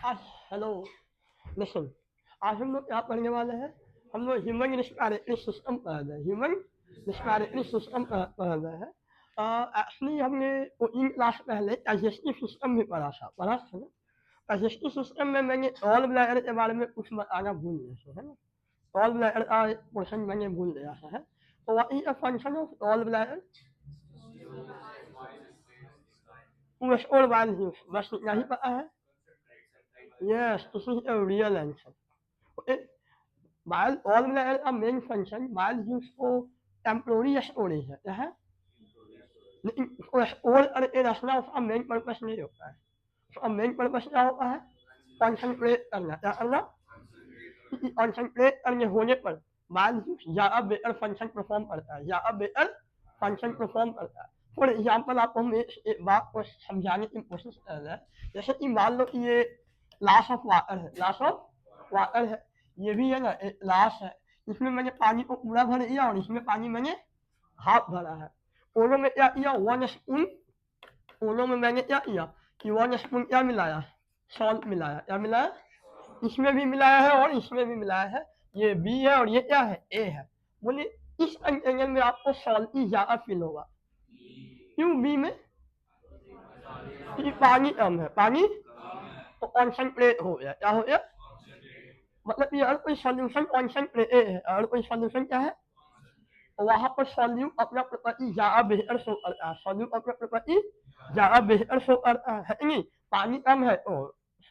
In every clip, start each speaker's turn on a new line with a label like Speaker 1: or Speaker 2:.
Speaker 1: आज hello listen आज हम लोग क्या पढ़ने वाले हैं। हम लोग ह्यूमन रिस्पिरेटरी सिस्टम पढ़ रहे हैं। ह्यूमन रिस्पिरेटरी सिस्टम पढ़ रहे हैं। एक्चुअली हमने वो इन क्लास पहले डाइजेस्टिव सिस्टम भी पढ़ा था ना। डाइजेस्टिव सिस्टम में मैंने ऑल ब्लैडर के बारे में कुछ बताना भूल गया था, है ना। ऑल ब्लैडर का पोर्शन मैंने भूल गया था, है। तो what is the function of all bladder? और बस इतना ही पता है। Yes, this is a real answer. While all will a main function while used for temporary storage है, क्या है। लेकिन स्टोर करके रखना उसका मेन पर्पस नहीं होता है। उसका मेन पर्पस क्या होता है? कॉन्सेंट्रेट करना, क्या करना? कॉन्सेंट्रेट करने होने पर while used ज़्यादा बेटर फंक्शन परफॉर्म करता है, ज़्यादा बेटर फंक्शन परफॉर्म करता है। फॉर एग्जाम्पल आपको हम एक बात को समझाने की कोशिश कर रहे हैं। जैसे कि मान लो कि ये लॉस ऑफ वाटर है, लॉस ऑफ वाटर है। ये भी है ना एक लॉस है। इसमें मैंने पानी को पूरा भर दिया और इसमें पानी मैंने हाफ भरा है। दोनों में क्या किया? One spoon. दोनों में मैंने क्या किया कि वन स्पून क्या मिलाया? सॉल्ट मिलाया। क्या मिलाया? इसमें भी मिलाया है और इसमें भी मिलाया है। ये बी है और ये क्या है? ए है। बोलिए इस एंगल में आपको सॉल्टी ज्यादा फील होगा। क्यों बी में? क्योंकि पानी कम है। पानी तो कॉन्सेंट्रेट हो गया। क्या हो गया? मतलब कि अगर कोई सॉल्यूशन कॉन्सेंट्रेट है, अगर कोई सॉल्यूशन क्या है, वहां पर सॉल्यूट अपना प्रॉपर्टी ज्यादा बेहतर शो करता है। सॉल्यूट अपना प्रॉपर्टी ज्यादा बेहतर शो करता है नहीं। पानी कम है तो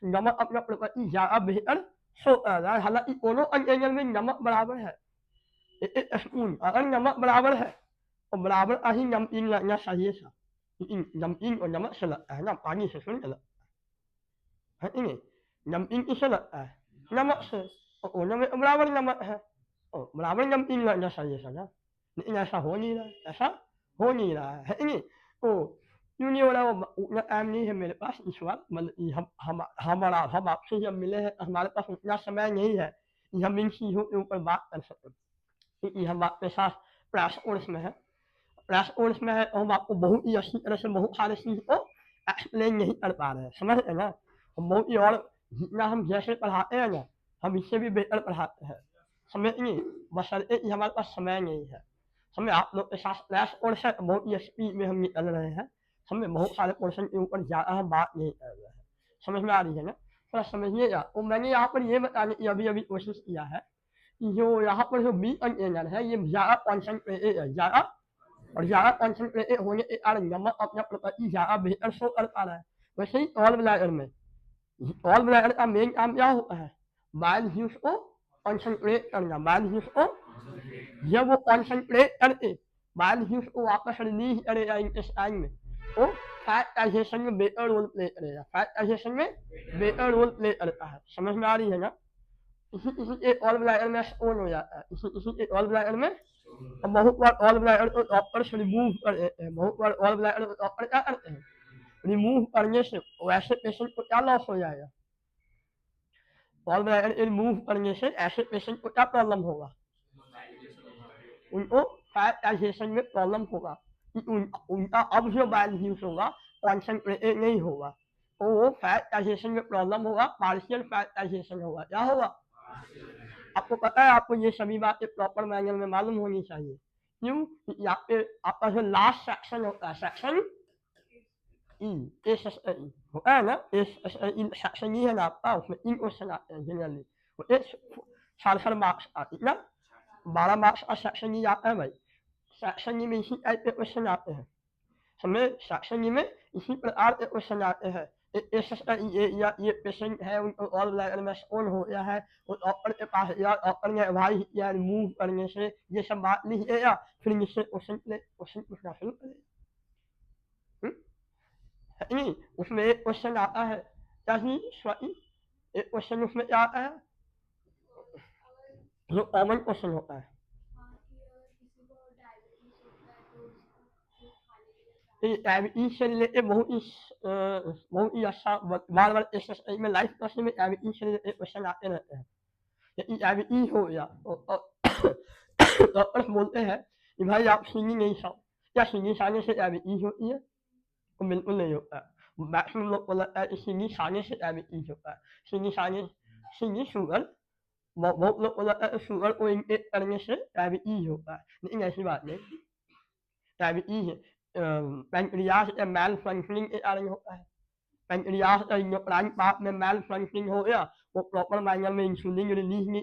Speaker 1: नमक अपना प्रॉपर्टी ज्यादा बेहतर शो कर रहा है। हालांकि दोनों कंटेनर में नमक बराबर है। एक स्पून अगर नमक बराबर है तो बराबर का ही नमकीन लगना चाहिए था। लेकिन नमकीन और नमक से लगता है ना, पानी से थोड़ी लगता है नहीं। नमकीन किससे लगता है? नमक से। और दोनों में तो बराबर नमक है और बराबर नमकीन लगना चाहिए था ना। लेकिन ऐसा हो नहीं रहा है, ऐसा हो नहीं रहा है नहीं। तो क्यों नहीं हो रहा? वो उतना टाइम नहीं है मेरे पास इस बार। मतलब कि हम आपसे जब मिले हैं तो हमारे पास उतना समय नहीं है कि हम इन चीज़ों के ऊपर बात कर सकें। क्योंकि हम आपके साथ क्लास कोर्स में है। क्लास कोर्स में है तो हम आपको बहुत ही अच्छी तरह से बहुत सारी चीज़ को एक्सप्लेन नहीं कर पा रहे हैं, समझ रहे ना। हम बहुत ही और जितना हम जैसे पढ़ाते हैं ना, हम इससे भी बेहतर पढ़ाते हैं। समझ नहीं, बशर्ते कि हमारे पास समय नहीं है। हमें आप लोग के साथ क्लास कोर्स है तो बहुत ही स्पीड में हम निकल रहे हैं। हमें बहुत सारे पोर्शन के ऊपर ज़्यादा हम बात नहीं कर रहे हैं। समझ में आ रही है ना? थोड़ा समझिएगा। तो मैंने यहाँ पर ये बताने की अभी अभी कोशिश किया है कि जो यहाँ पर जो बी कंटेनर है ये ज़्यादा कॉन्सेंट्रेटेड है, ज़्यादा और ज़्यादा कॉन्सेंट्रेटेड होने के कारण नमक अपना प्रॉपर्टी ज़्यादा बेहतर शो कर पा रहा है। वैसे ही ऑल ब्लैडर में, ऑल ब्लैडर का मेन काम क्या होता है? बाइल ह्यूज को कॉन्सेंट्रेट करना। बाइल ह्यूज को जब वो कॉन्सेंट्रेट करके बाइल ह्यूज को वापस रिलीज करेगा इंटेस्टाइन में, तो फैट डाइजेशन में बेहतर रोल प्ले करेगा। फैट डाइजेशन में बेहतर रोल प्ले करता है। समझ में आ रही है ना? इसी किसी एक ऑल ब्लैडर में स्टोन हो जाता है। इसी किसी एक ऑल ब्लैडर में बहुत बार ऑल ब्लैडर को डॉक्टर से रिमूव कर देते हैं। बहुत बार ऑल ब्लैडर को डॉक्टर क्या करते हैं? रिमूव करने से वैसे पेशेंट को क्या लॉस हो जाएगा? ऑल ब्लैडर रिमूव करने से ऐसे पेशेंट को क्या प्रॉब्लम होगा? उनको फैट डाइजेशन में प्रॉब्लम होगा कि उनका अब जो बाइल यूज होगा कॉन्सेंट्रेटेड नहीं होगा। तो वो फैट डाइजेशन में प्रॉब्लम होगा, पार्शियल फैट डाइजेशन होगा। क्या होगा? आपको पता है, आपको ये सभी बातें प्रॉपर मैनर में मालूम होनी चाहिए। क्यों? यहाँ पे आपका जो लास्ट सेक्शन होता है, section E, S S E होता है ना, S S E section E है ना आपका, उसमें इन क्वेश्चन आते हैं जनरली। वो एक साढ़े मार्क्स आती है ना, 12 मार्क्स का सेक्शन ई आता है भाई। सेक्शन ई में इसी टाइप के क्वेश्चन आते हैं। हमें सेक्शन ई में इसी प्रकार के क्वेश्चन आते हैं। ये पेशेंट है, उनको ऑल ब्लैडर में स्टोन हो गया है, वो डॉक्टर के पास या डॉक्टर ने एडवाइस किया रिमूव करने से, ये सब बात लिखिएगा। फिर मुझसे क्वेश्चन पूछना शुरू करेगा। नहीं, उसमें एक क्वेश्चन आता है क्या ही स्वाति, एक क्वेश्चन उसमें क्या आता है जो कॉमन क्वेश्चन होता है। डायबिटीज से रिलेटेड बहुत ही अच्छा बार बार एस में लाइफ क्वेश्चन में डायबिटीज से रिलेटेड क्वेश्चन आते रहते हैं। यदि डायबिटीज हो गया तो डॉक्टर बोलते हैं कि भाई आप चीनी नहीं खाओ। क्या चीनी खाने से डायबिटीज होती है? तो बिल्कुल नहीं होता है। maximum sini sana abi ijo sini sugar một lúc sugar oin energy abi ijo ni inga si ba ne abi ijo pancreas malfunctioning pancreas nhược đánh bạc nên malfunctioning hội à một lúc mà nhà mình insulin release ni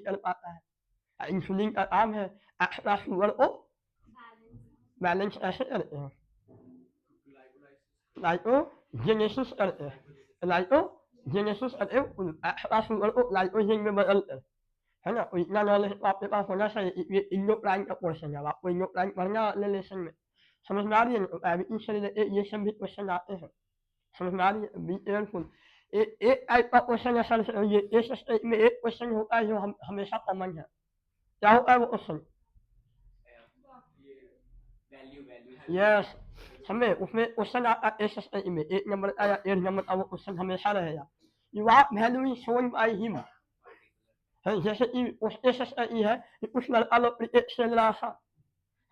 Speaker 1: insulin am है extra sugar balance acid glycogenesis glycogenesis extra sugar glycogen में बदलते है ना इतना knowledge आपके पास होना चाहिए endocrine का पोर्शन है आपको इंडोक्राइन पढ़ना रिलेशन में समझ में आ रही है अभी इससे ये सब भी क्वेश्चन आते हैं समझ में आ रही है बी केयरफुल एक टाइप का क्वेश्चन है सर ये इस में एक क्वेश्चन होता है जो हम हमेशा कॉमन है क्या होता है वो क्वेश्चन यस हमें उसमें क्वेश्चन आता है एस में एक नंबर आया एक नंबर का वो क्वेश्चन हमेशा रहेगा your value is shown by him जैसे कि उस एस है उस लड़का लोग क्रिकेट खेल रहा था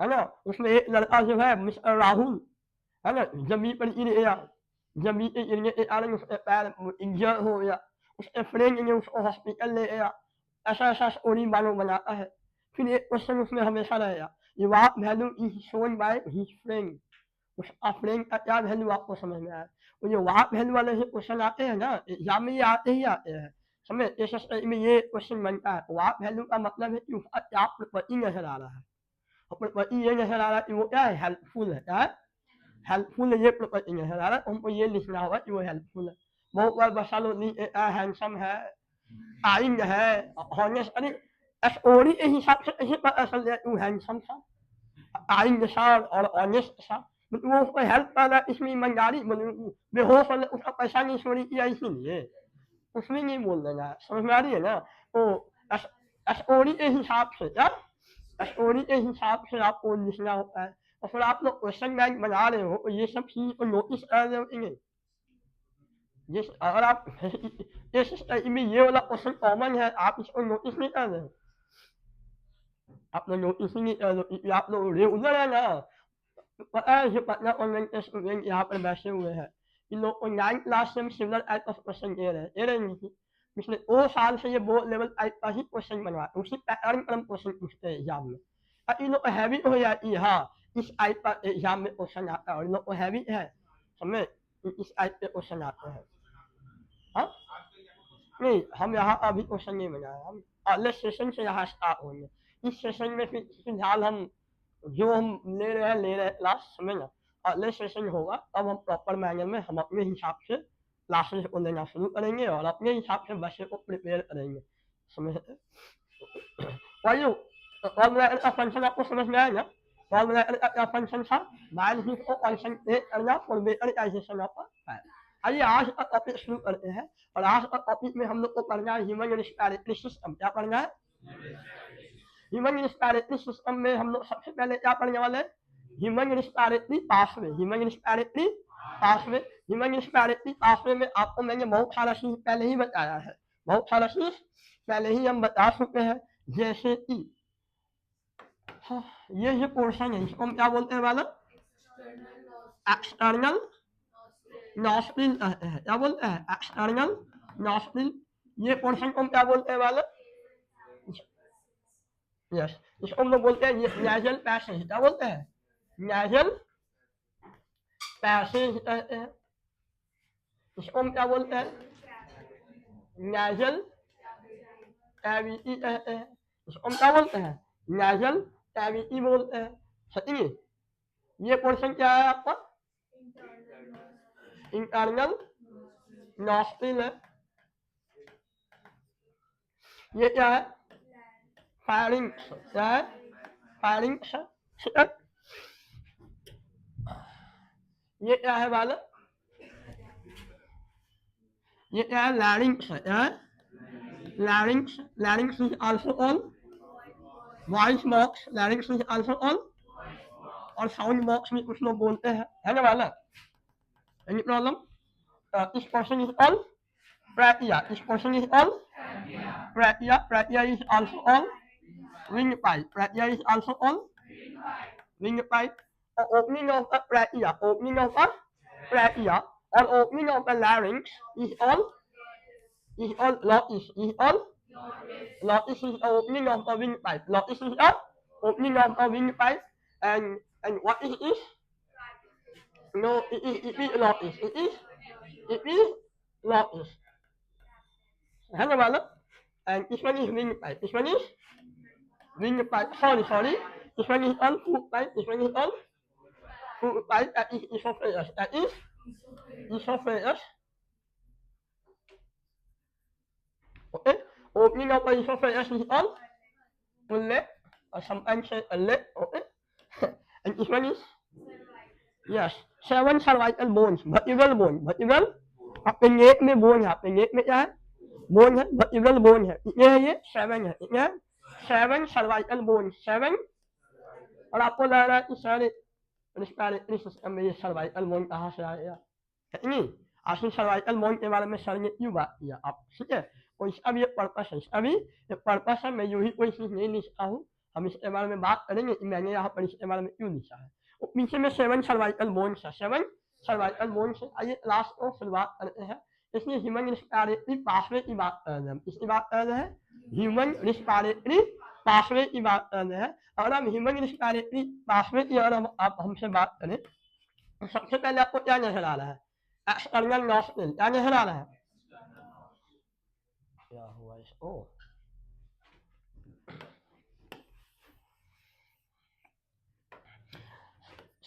Speaker 1: है ना उसमें एक लड़का जो है मिस्टर राहुल है ना जमीन पर गिर गया जमीन पे गिरने के कारण उसके पैर इंजर हो गया उसके फ्रेंड ने उसको हॉस्पिटल ले गया ऐसा ऐसा स्टोरी मानो बनाता है फिर एक क्वेश्चन उसमें हमेशा रहेगा ये walk value is shown by his friend उसका फ्रेंड का क्या वैल्यू आपको समझ में आया वो जो वाक वैल्यू वाले जो क्वेश्चन आते हैं ना एग्जाम में ये आते ही आते हैं समझ एस में ये क्वेश्चन बनता है वाक वैल्यू का मतलब है कि उसका क्या प्रॉपर्टी नजर आ रहा है और प्रॉपर्टी ये नजर आ रहा है कि वो क्या है हेल्पफुल है क्या है हेल्पफुल है ये प्रॉपर्टी नजर आ रहा है हमको ये लिखना होगा कि वो हेल्पफुल है बहुत बार बसा लो हैंडसम है काइंड है हॉनेस्ट अरे स्टोरी के हिसाब से कैसे पता चल जाए तू हैंडसम था काइंड था और ऑनेस्ट था मतलब वो उसको हेल्प कर रहा है इसमें ईमानदारी बेहोश होने उसका पैसा नहीं चोरी किया इसीलिए उसमें नहीं बोल देना समझ में आ रही है ना तो स्टोरी के हिसाब से क्या स्टोरी के हिसाब से आपको लिखना होता है और फिर आप लोग क्वेश्चन बैंक बना रहे हो तो ये सब चीज को नोटिस कर रहे हो कि नहीं ये अगर आप इस में ये वाला क्वेश्चन कॉमन है आप इसको नोटिस नहीं कर रहे हो आप लोग नोटिस ही नहीं कर रहे हो आप लोग रेगुलर है ना पता है जो पटना ऑनलाइन के स्टूडेंट यहाँ पर बैठे हुए हैं इन लोग को 9 क्लास से सिमिलर टाइप ऑफ क्वेश्चन दे रहे नहीं पिछले 2 साल से ये बोर्ड लेवल टाइप का ही क्वेश्चन बनवाते उसी पैटर्न पर हम क्वेश्चन पूछते हैं एग्जाम में अब इन लोग को हैवी हो जाती है हाँ इस टाइप का एग्जाम में क्वेश्चन आता है और इन लोग को हैवी है समझे इस टाइप के क्वेश्चन आते हैं हाँ नहीं हम यहाँ अभी क्वेश्चन नहीं बनाए हम अगले सेशन से यहाँ स्टार्ट होंगे इस सेशन में फिलहाल हम जो हम ले रहे हैं क्लास समझ ना अगले सेशन होगा तब हम प्रॉपर मैनर में हम अपने हिसाब से क्लासेस को लेना शुरू करेंगे और अपने हिसाब से बच्चे को प्रिपेयर करेंगे समझ वही और फंक्शन आपको समझ में आया ना और क्या फंक्शन था मान को कंसंट्रेट करना फॉर बेटर ऑर्गेनाइजेशन ऑफ आइए आज का टॉपिक शुरू करते हैं और आज का टॉपिक में हम लोग को पढ़ना है ह्यूमन रिस्पिरेटरी सिस्टम क्या पढ़ना है ह्यूमन रिस्पिरेटरी सिस्टम में हम लोग सबसे पहले क्या पढ़ने वाले हैं human respiratory pathway human respiratory pathway human respiratory pathway में आपको मैंने बहुत सारा चीज पहले ही बताया है बहुत सारा चीज पहले ही हम बता चुके हैं जैसे कि हाँ, ये जो पोर्शन है इसको हम क्या बोलते हैं वाला एक्सटर्नल नॉस्ट्रिल कहते हैं क्या बोलते हैं एक्सटर्नल नॉस्ट्रिल ये पोर्शन को हम क्या बोलते हैं वाला यस इसको हम लोग बोलते हैं नेजल पैसेज क्या बोलते हैं नेजल पैसेज कहते हैं इसको हम क्या बोलते हैं नेजल कैविटी कहते हैं इसको हम क्या बोलते हैं नेजल कैविटी बोलते हैं सही ये पोर्शन क्या है आपका इंटरनल नॉस्ट्रिल है ये क्या है फायरिंग्स क्या है फायरिंग्स है ये क्या है वाला ये क्या है लैरिंग्स है क्या है लैरिंग्स is also on voice box लैरिंग्स is also on और साउंड बॉक्स में कुछ लोग बोलते हैं है ना वाला एनी प्रॉब्लम इस person is on trachea this portion is on trachea is also on windpipe trachea is also on windpipe opening of a trachea or opening of the larynx is on glottis, is on glottis is opening of the windpipe. Glottis is a opening of the windpipe, and what is it? No, it is glottis. It is glottis. Hang on, look. And this one is windpipe. This one is windpipe. Sorry. This one is on foot pipe. This one is on foot pipe. That is esophagus. That is esophagus. Okay. Opening of the esophagus is on the lip, or sometimes say a lip. Okay. And this one is, yes, 7 cervical bones. Vertebral bone. Vertebral. आपके नेक में bone है. आपके नेक में क्या है? Bone है. Vertebral bone है. कितने हैं ये? 7 है. कितने हैं? 7 सर्वाइकल बोन. 7. और आपको लग रहा है कि सारे रिस्पायरेटरी सिस्टम में ये सर्वाइकल बोन कहाँ से आएगा? नहीं. आखिर सर्वाइकल बोन के बारे में सर ने क्यों बात किया? आप ठीक है. और इसका भी एक पर्पस है. इसका भी एक पर्पस है. मैं यूं ही कोई चीज नहीं लिखता हूँ. हम इसके बारे में बात करेंगे कि मैंने यहाँ पर इसके बारे में क्यों लिखा है. और पीछे में 7 सर्वाइकल बोन्स है. 7 सर्वाइकल बोन्स है. आइए क्लास को शुरुआत करते हैं. इसलिए ह्यूमन रिस्पायरेटरी पाथवे की बात कर रहे हैं. इसकी बात कर रहे हैं. ह्यूमन रिस्पायरेटरी पाथवे की बात कर रहे हैं. और हम ह्यूमन रिस्पायरेटरी पाथवे की अगर आप हमसे बात करें तो सबसे पहले आपको क्या नजर आ रहा है? External nostril. क्या नजर आ रहा है? क्या हुआ इसको?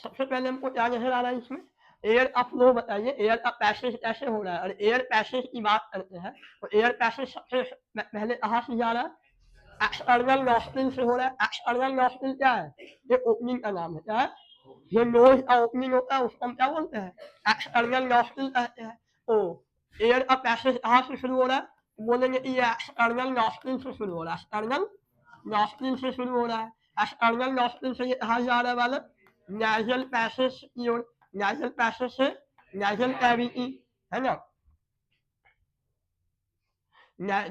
Speaker 1: सबसे पहले हमको क्या नजर आ रहा है इसमें? एयर का फ्लो बताइए. एयर का पैसेज कैसे हो रहा है? और एयर पैसेज की बात करते हैं तो एयर पैसेज सबसे पहले कहाँ से जा रहा है? एक्सटर्नल नॉस्ट्रिल से हो रहा है. एक्सटर्नल नॉस्ट्रिल क्या है? ये ओपनिंग का नाम है. क्या है? जो नोज का ओपनिंग होता है उसको हम क्या बोलते हैं? एक्सटर्नल नॉस्ट्रिल कहते हैं. तो एयर का पैसेज कहाँ से शुरू हो रहा है? बोलेंगे कि ये एक्सटर्नल नॉस्ट्रिल से शुरू हो रहा है. एक्सटर्नल नॉस्ट्रिल से शुरू हो रहा है. एक्सटर्नल नॉस्ट्रिल से ये कहाँ जा रहा है वाला? nasal passage की ओर. nasal passage से nasal cavity है ना.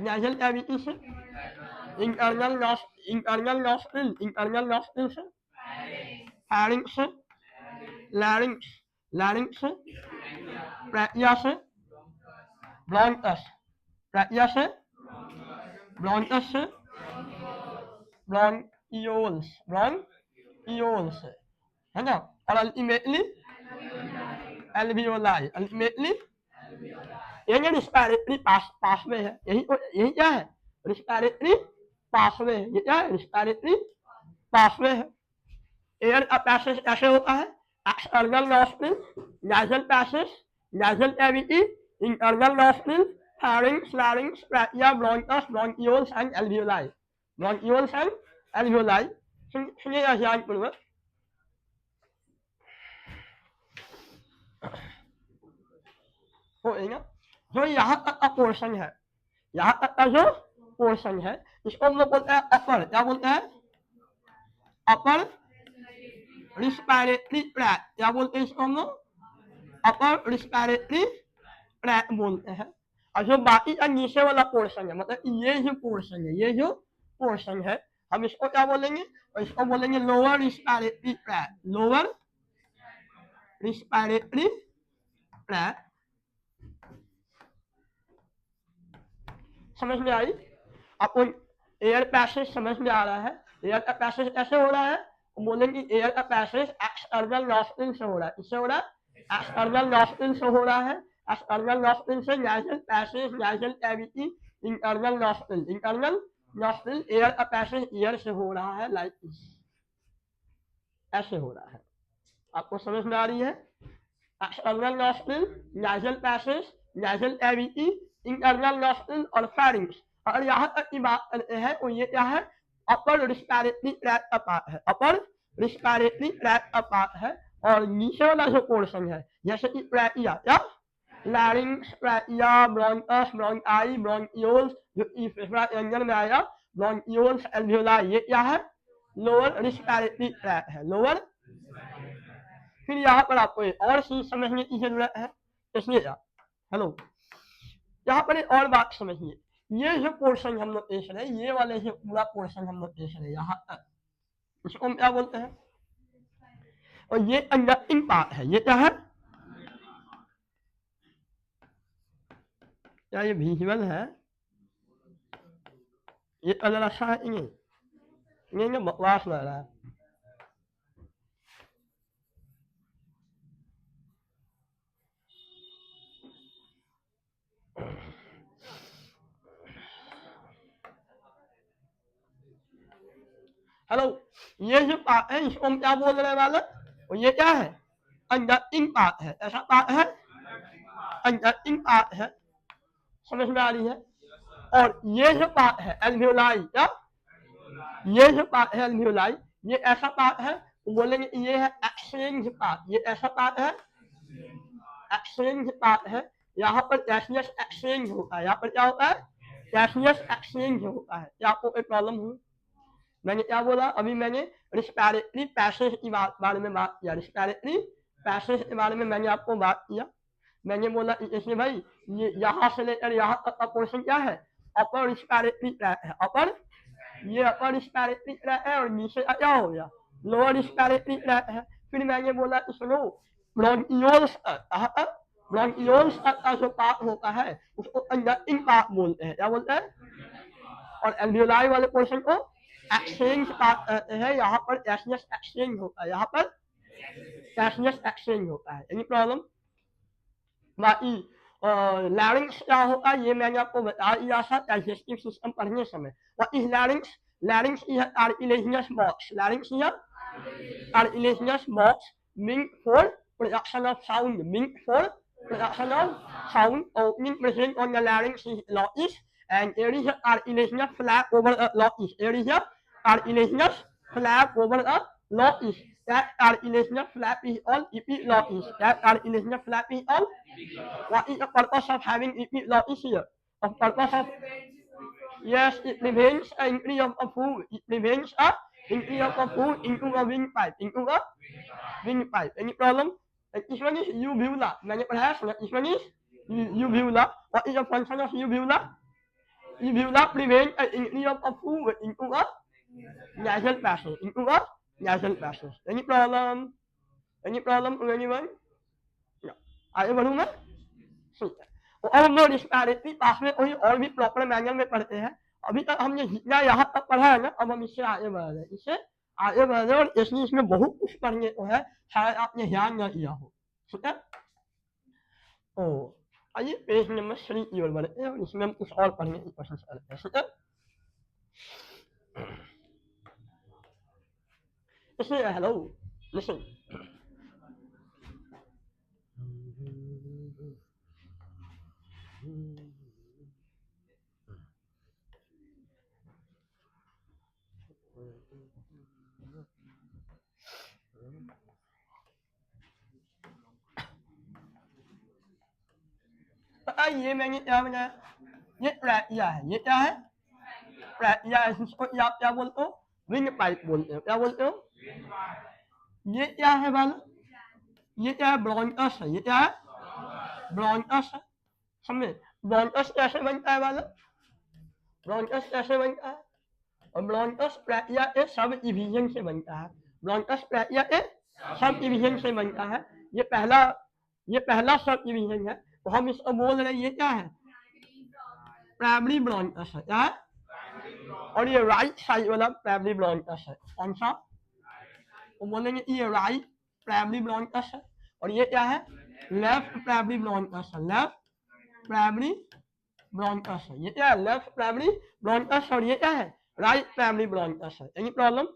Speaker 1: nasal cavity से internal nostril से pharynx से larynx से trachea से bronchus से bronchioles से है ना. और अल्टीमेटली alveoli. ये रिस्पायरेटरी पाथवे है. यही क्या है? रिस्पायरेटरी पाथवे है. ये क्या है? रिस्पायरेटरी पाथवे है. एयर का पैसेज कैसे होता है? External nostril, nasal passage, nasal cavity, internal nostril, pharynx, larynx, trachea, bronchus, bronchioles and alveoli. Bronchioles and alveoli. सुनिएगा ध्यानपूर्वक. होएगा. जो यहाँ तक का पोर्शन है, यहाँ तक का जो पोर्शन है, इसको हम लोग बोलते हैं अपर. क्या बोलते हैं? Upper respiratory tract. क्या बोलते हैं इसको हम लोग? अपर रिस्पायरेटरी ट्रैक्ट बोलते हैं. और जो बाकी का नीचे वाला पोर्शन है, मतलब ये जो पोर्शन है, हम इसको क्या बोलेंगे? और इसको बोलेंगे lower respiratory tract. Lower respiratory tract. समझ में आई? आपको एयर पैसेज समझ में आ रहा है? एयर का पैसेज कैसे हो रहा है? बोलेंगे एयर का पैसेज एक्सटर्नल नॉस्ट्रिल से हो रहा है. इससे हो रहा है? एक्सटर्नल नॉस्ट्रिल से हो रहा है. एक्सटर्नल नॉस्ट्रिल से nasal passage, nasal cavity, internal nostril. Air का पैसेज एयर से हो रहा है. लाइक ऐसे हो रहा है. आपको समझ में आ रही है? External nostril, nasal passage, nasal cavity, internal nostril और pharynx. और यहाँ तक की बात करते हैं तो ये क्या है? अपर रिस्पायरेटरी ट्रैक्ट का पार्ट है. अपर रिस्पायरेटरी ट्रैक्ट का पार्ट है. और नीचे वाला जो पोर्शन है, जैसे कि ट्रैकिया, क्या? Larynx, trachea, bronchus, bronchi, bronchioles, जो तीसरा व्यंजन में आएगा, ब्रोंकियोल्स, एल्वियोलाई. ये क्या है? लोअर रिस्पायरेटरी ट्रैक्ट है. लोअर. फिर यहाँ पर आपको एक और चीज समझने की जरूरत है. इसलिए हेलो, यहाँ पर एक और बात समझिए. ये जो पोर्शन हम लोग देख रहे हैं, ये वाले जो पूरा पोर्शन हम लोग देख रहे हैं यहाँ तक, इसको हम क्या बोलते हैं? और ये कंडक्टिंग पार्ट है. ये क्या है? क्या ये विजुअल है? ये कलर अच्छा है कि नहीं? ये बकवास लग रहा है। हेलो, ये जो पार्ट है इसको हम क्या बोलने वाले? और ये क्या है? कंडक्टिंग पार्ट है। ऐसा पार्ट है कंडक्टिंग पार्ट है, समझ में आ रही है? और ये जो पार्ट है एल्वियोलाई, क्या ये जो पार्ट है एल्वियोलाई, ये ऐसा पार्ट है बोलेंगे ये है एक्सचेंज पार्ट। ये ऐसा पार्ट है एक्सचेंज पार्ट है। यहाँ पर गैसियस एक्सचेंज होता है। यहाँ पर क्या होता है? गैसियस एक्सचेंज होता है। क्या आपको कोई प्रॉब्लम हुई? मैंने क्या बोला? अभी मैंने रिस्पिरेटरी पैसेज की बारे में बात किया। रिस्पिरेटरी पैसेज के बारे में मैंने आपको बात किया। मैंने बोला इसमें भाई ये यहाँ से लेकर यहाँ तक का पोर्शन क्या है? अपर रिस्पिरेटरी ट्रैक है। अपर, ये अपर रिस्पिरेटरी ट्रैक है और नीचे का क्या हो गया? लोअर रिस्पिरेटरी ट्रैक है। फिर मैंने बोला सुनो, ब्रोंकियोल्स कहाँ तक? ब्रोंकियोल्स तक का जो पार्ट होता है उसको कंडक्टिंग पार्ट बोलते हैं। क्या बोलते हैं? और एल्वियोलाई वाले पोर्शन को एक्सचेंज पार्ट कहते हैं। यहाँ पर गैसियस एक्सचेंज होता है। यहाँ पर गैसियस एक्सचेंज होता है। Any problem? बाकी लैरिंक्स क्या होता है ये मैंने आपको बता दिया था डाइजेस्टिव सिस्टम पढ़ने समय। What is larynx? Larynx is a cartilaginous box. Larynx is a cartilaginous box meant for production of sound. Meant for production of sound. Opening present on the larynx is glottis, and there is a cartilaginous flap over the glottis. There is a cartilaginous flap over the glottis. That cartilaginous flap is on epiglottis. That cartilaginous flap is on. What is the purpose of having epiglottis here? The purpose of, yes, it prevents an entry of a food. It prevents a entry of a food into a windpipe. Into a windpipe. Any problem? And this one is uvula. मैंने पढ़ाया सुना. This one is uvula. What is the function of uvula? Uvula prevents an entry of a food into a nasal passage. Into a nasal passage. Any problem? Any problem with anyone? No. आगे बढ़ूँ मैं? ठीक है. और हम लोग respiratory पास में कोई और भी प्रॉपर मैनुअल में पढ़ते हैं. अभी तक हमने जितना यहाँ तक पढ़ा है ना, अब हम इससे आगे बढ़ रहे हैं. इससे आगे बढ़ रहे हैं और इसलिए इसमें बहुत कुछ पढ़ने को है. शायद आपने ध्यान न दिया हो. ठीक है? ओ आइए पेज नंबर 3 की ओर बढ़ते हैं और इसमें हम कुछ और पढ़ने की कोशिश करते हैं. ठीक है? इसलिए हेलो लिसन. ये मैंने क्या बनाया? ये ट्रैकिया है. ये क्या है? ट्रैकिया है. इसको आप क्या बोलते हो? विंड पाइप बोलते हो. क्या बोलते हो? ये क्या है वाला? ये क्या है? ब्रोंकस है. ये क्या है? ब्रोंकस है. समझे? ब्रोंकस कैसे बनता है वाला? ब्रोंकस कैसे बनता है? और ब्रोंकस ट्रैकिया के सब डिवीजन से बनता है. ब्रोंकस ट्रैकिया के सब डिवीजन से बनता है. ये पहला सब डिवीजन है. तो हम इसको बोल रहे हैं ये क्या है? प्राइमरी ब्रोंकस है. क्या है? और ये राइट साइड वाला प्राइमरी ब्रोंकस है. कौन सा? वो बोलेंगे ये राइट प्राइमरी ब्रोंकस है. और ये क्या है? लेफ्ट प्राइमरी ब्रोंकस है. लेफ्ट प्राइमरी ब्रोंकस है. ये क्या है? Left primary bronchus. और ये क्या है? राइट प्राइमरी ब्रोंकस है. Any problem?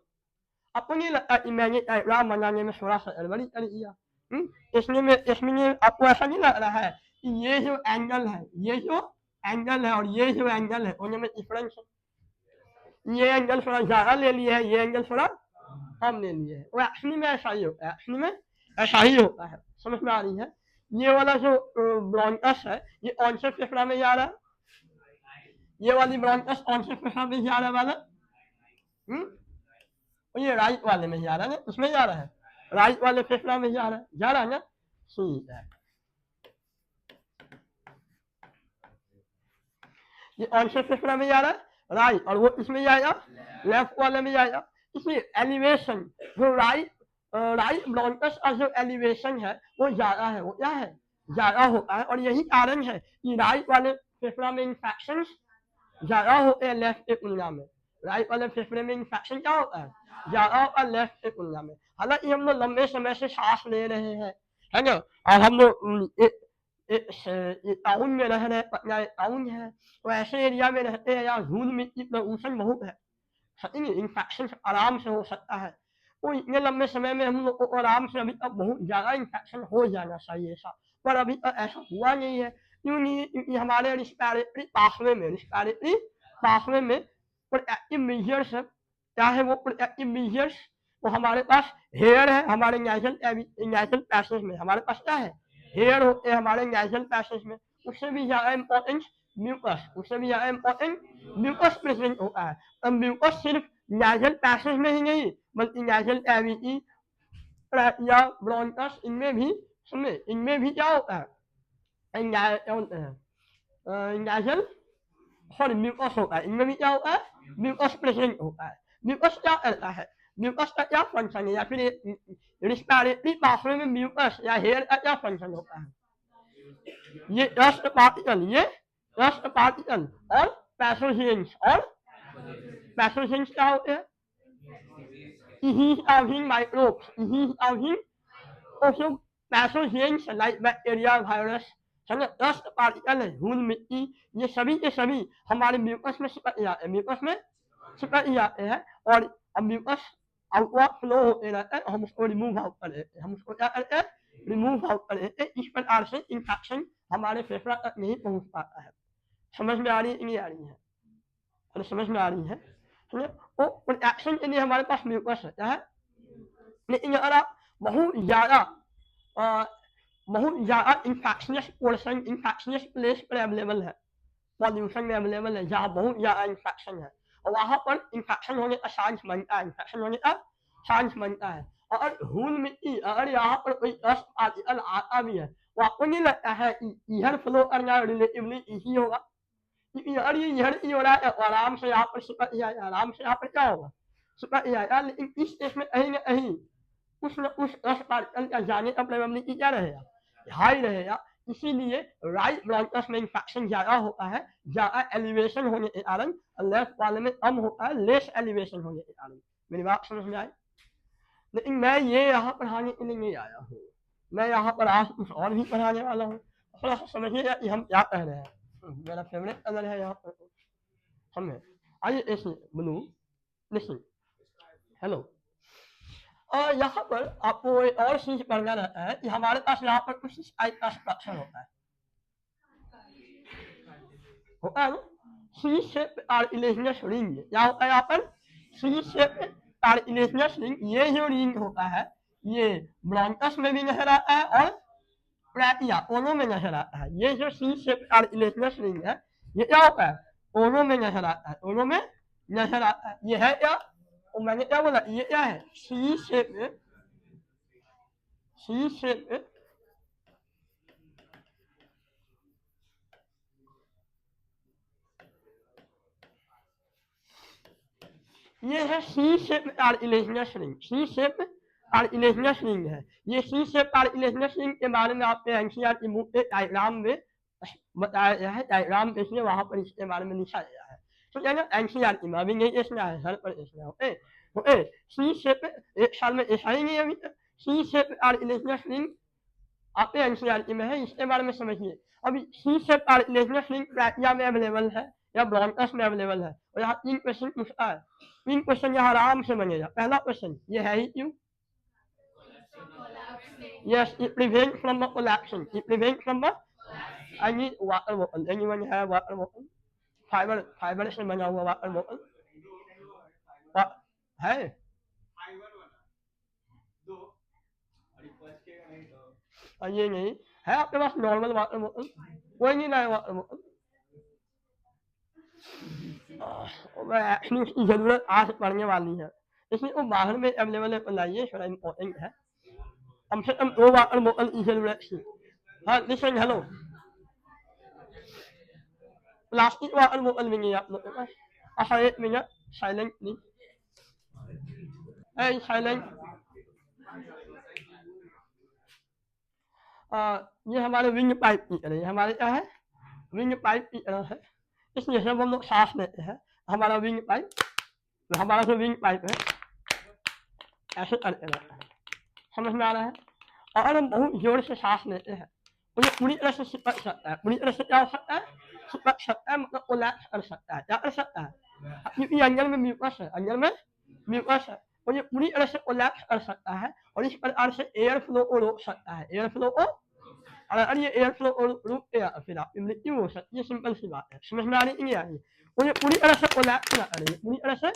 Speaker 1: आपको नहीं लगता कि मैंने डायग्राम बनाने में थोड़ा सा गड़बड़ी कर दिया? इसमें आपको ऐसा नहीं लग रहा है कि ये जो एंगल है, ये जो एंगल है और ये जो एंगल है उनमें डिफरेंस है? ये एंगल थोड़ा ज़्यादा ले लिया है, ये एंगल थोड़ा कम ले लिया है. और एक्चुअली में ऐसा ही होता है. एक्चुअली में ऐसा ही होता है. समझ में आ रही है? ये वाला जो ब्रोंकस है ये कौन से फेफड़ा में जा रहा है? ये वाली ब्रोंकस कौन से फेफड़ा में जा रहा है वाला? ये राइट वाले में जा रहा है ना? उसमें जा रहा है. राइट वाले फेफड़ा में जा रहा है ना? ठीक है. ये कौन से फेफड़ा में जा रहा है? राइट. और वो इसमें जाएगा? लेफ्ट वाले में जाएगा. इसलिए एलिवेशन जो राइट ब्रोंकस का जो एलिवेशन है वो ज़्यादा है. वो क्या है? ज़्यादा होता है. और यही कारण है कि राइट वाले फेफड़ा में इन्फेक्शन ज़्यादा होते हैं लेफ्ट की तुलना में, राइट वाले फेफड़े में इन्फेक्शन क्या होता है, ज़्यादा होता है लेफ्ट की तुलना में। हालांकि हम लोग लंबे समय से सांस ले रहे हैं, है ना, और हम लोग टाउन में रह रहे पटना टाउन है, तो ऐसे एरिया में रहते हैं यहाँ धूल मिट्टी प्रदूषण बहुत है, इन्फेक्शन आराम से हो सकता है। तो इतने लंबे समय में हम लोग को आराम से अभी तक बहुत ज़्यादा इन्फेक्शन हो जाना चाहिए था, पर अभी तक ऐसा हुआ नहीं है। क्यों नहीं है? क्योंकि हमारे रिस्पायरेटरी पाथवे में प्रोटेक्टिव मेजर्स है। क्या है वो प्रोटेक्टिव मेजर्स? तो हमारे पास हेयर है, हमारे नेजल पैसेज में हमारे पास क्या है, हेयर होते हैं हमारे नेजल पैसेज में। उससे भी ज़्यादा इम्पोर्टेंट म्यूकस, उससे भी ज़्यादा इम्पोर्टेंट म्यूकस प्रेजेंट होता है। अब म्यूकस सिर्फ नेजल पैसेज में ही नहीं बल्कि नेजल कैविटी या ब्रोंकस इनमें भी क्या होता है, नेजल सॉरी म्यूकस होता है, इनमें भी क्या होता है, म्यूकस प्रेजेंट होता है। म्यूकस क्या करता है, म्यूकस का क्या फंक्शन है, या फिर रिस्पायरेटरी पाथवे में म्यूकस या हेयर का क्या फंक्शन होता है, ये डस्ट पार्टिकल और पैथोजेंस क्या होते हैं, having microbes, having also pathogens like bacteria, virus, समझे, डस्ट पार्टिकल है, धूल मिट्टी, ये सभी के सभी हमारे म्यूकस में चिपक जाते हैं, और अब म्यूकस आउटवर्ड फ्लो होते रहता है, हम उसको रिमूव आउट कर देते हैं, हम उसको क्या करते हैं, रिमूव आउट कर देते हैं। इस प्रकार से इन्फेक्शन हमारे फेफड़ा तक नहीं पहुंच पाता है। समझ में आ रही है नहीं आ रही है, अरे समझ में आ रही है, वो प्रोटेक्शन के लिए हमारे पास म्यूकस रहता है। लेकिन अगर आप बहुत ज़्यादा इन्फेक्शनियस पोर्शन, इन्फेक्शनियस प्लेस पर अवेलेबल है, पॉल्यूशन में अवेलेबल है, जहाँ बहुत ज़्यादा इन्फेक्शन है, और वहाँ पर इन्फेक्शन होने का चांस बनता है, और धूल मिट्टी अगर यहाँ पर कोई डस्ट पार्टिकल आता भी है तो आपको नहीं लगता है कि ईयर फ्लो करना रिलेटिवली ईजी होगा, क्योंकि अगर ये ईयर ही हो रहा है तो आराम से यहाँ पर चिपक जाएगा, आराम से यहाँ पर क्या होगा, चिपक जाएगा। लेकिन इस केस में कहीं ना कहीं उस डस्ट पार्टिकल का जाने का प्रोबेबिलिटी क्या रहेगा, हाई रहेगा। इसीलिए राइट ब्रोंकस में इन्फेक्शन ज़्यादा होता है, ज़्यादा एलिवेशन होने के कारण, लेफ्ट वाले में कम होता है, लेस एलिवेशन होने के कारण। मेरी बात समझ में आई? लेकिन मैं ये यहाँ पढ़ाने के लिए नहीं आया हूँ, मैं यहाँ पर आज कुछ और भी पढ़ाने वाला हूँ, थोड़ा सा समझिएगा कि हम क्या कह रहे हैं। मेरा फेवरेट कलर है यहाँ पर, हमें आइए ऐसे ब्लू, लिसन, हेलो। और यहाँ पर आपको एक और चीज करना रहता है कि हमारे पास यहाँ पर कुछ टाइप का स्ट्रक्चर होता है ना, सी शेप कार्टिलेजिनस रिंग, क्या होता है यहाँ पर, सी शेप कार्टिलेजिनस रिंग। ये जो रिंग होता है ये ब्रोंकस में भी नजर आता है और ट्रैकिया दोनों में नजर आता है। ये जो सी शेप कार्टिलेजिनस रिंग है ये क्या होता है, दोनों में नजर आता है, दोनों में नजर आता है। ये है क्या, तो मैंने क्या बोला, ये क्या है, सी शेप ये है सी शेप कार्टिलेजिनस रिंग, सी शेप कार्टिलेजिनस रिंग है। ये सी शेप कार्टिलेजिनस रिंग के बारे में आपने एनसीईआरटी बुक के डायग्राम में बताया गया है, डायग्राम देखिए वहां पर इसके बारे में लिखा गया है, ठीक है ना, एनसीईआरटी में अभी नहीं देखना है, हर पर देखना है। ओके, सी शेप एक साल में ऐसा ही नहीं अभी तक, सी शेप कार्टिलेजिनस रिंग आपके एनसीईआरटी में है, इसके बारे में समझिए। अभी सी शेप कार्टिलेजिनस रिंग ट्रैकिया में अवेलेबल है या ब्रोंकस में अवेलेबल है, और यहाँ 3 क्वेश्चन पूछता है, 3 क्वेश्चन यहाँ आराम से बनेगा। पहला क्वेश्चन ये है ही क्यों, yes it prevents from the collapsing, it prevents from the, I need water bottle, anyone have water bottle, fibre से बना हुआ वाटर बॉटल है, और ये नहीं है आपके पास नॉर्मल वाटर बॉटल, कोई नहीं लाए वाटर बॉटल, एक्चुअली उसकी ज़रूरत आज पड़ने वाली है, इसलिए वो बाहर में अवेलेबल है तो लाइए, थोड़ा इम्पोर्टेंट है। कम से कम 2 वाटर बॉटल की ज़रूरत थी। हाँ listen, hello, plastic water bottle भी नहीं आप लोग के पास? अच्छा 1 मिनट, साइलेंट प्लीज, साइलेंट। ये हमारे विंड पाइप की तरह, हमारे क्या है, विंग पाइप की तरह है, इसलिए जब हम लोग सांस लेते हैं हमारा विंग पाइप, हमारा जो विंग पाइप है ऐसे करके रहता है, समझ में आ रहा है। और हम बहुत जोर से सांस लेते हैं तो ये पूरी तरह से चिपक सकता है, पूरी तरह से क्या हो सकता है, चिपक सकता है, मतलब कोलैप्स कर सकता है, क्या कर सकता है, क्योंकि अंदर में म्यूकस है, अंदर में म्यूकस है, तो ये पूरी तरह से कोलैप्स कर सकता है और इस प्रकार से एयर फ्लो को रोक सकता है, एयर फ्लो को, और अगर ये एयर फ्लो को रुक गया फिर आपकी मृत्यु हो सकती है, सिंपल सी बात है, समझ में आ रही नहीं आ रही, तो ये पूरी तरह से कोलैप्स ना करे, पूरी तरह से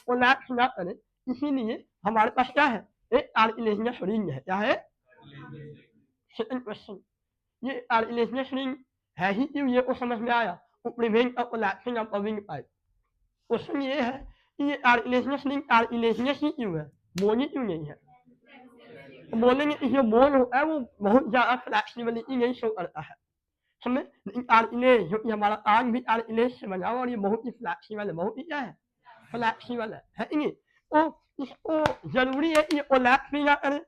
Speaker 1: कोलैप्स ना करे, इसीलिए हमारे पास क्या है, एक कार्टिलेजिनस रिंग है, क्या है, सेकंड क्वेश्चन, ये कार्टिलेजिनस रिंग है ही क्यों, ये को समझ में आया, to prevent the collapsing of a wind pipe. Question ये है कि ये कार्टिलेजिनस रिंग कार्टिलेजिनस ही क्यों है, बोनी क्यों नहीं है, तो बोलेंगे कि जो बोन होता है वो बहुत ज्यादा फ्लैक्सिबिलिटी नहीं शो करता है, समझे, लेकिन कार्टिलेज जो कि हमारा कान भी कार्टिलेज से बना हुआ और ये बहुत ही फ्लैक्सिबल है, बहुत ही क्या है, फ्लैक्सिबल है कि नहीं, तो इसको जरूरी है कि ये कोलैप्स भी ना करे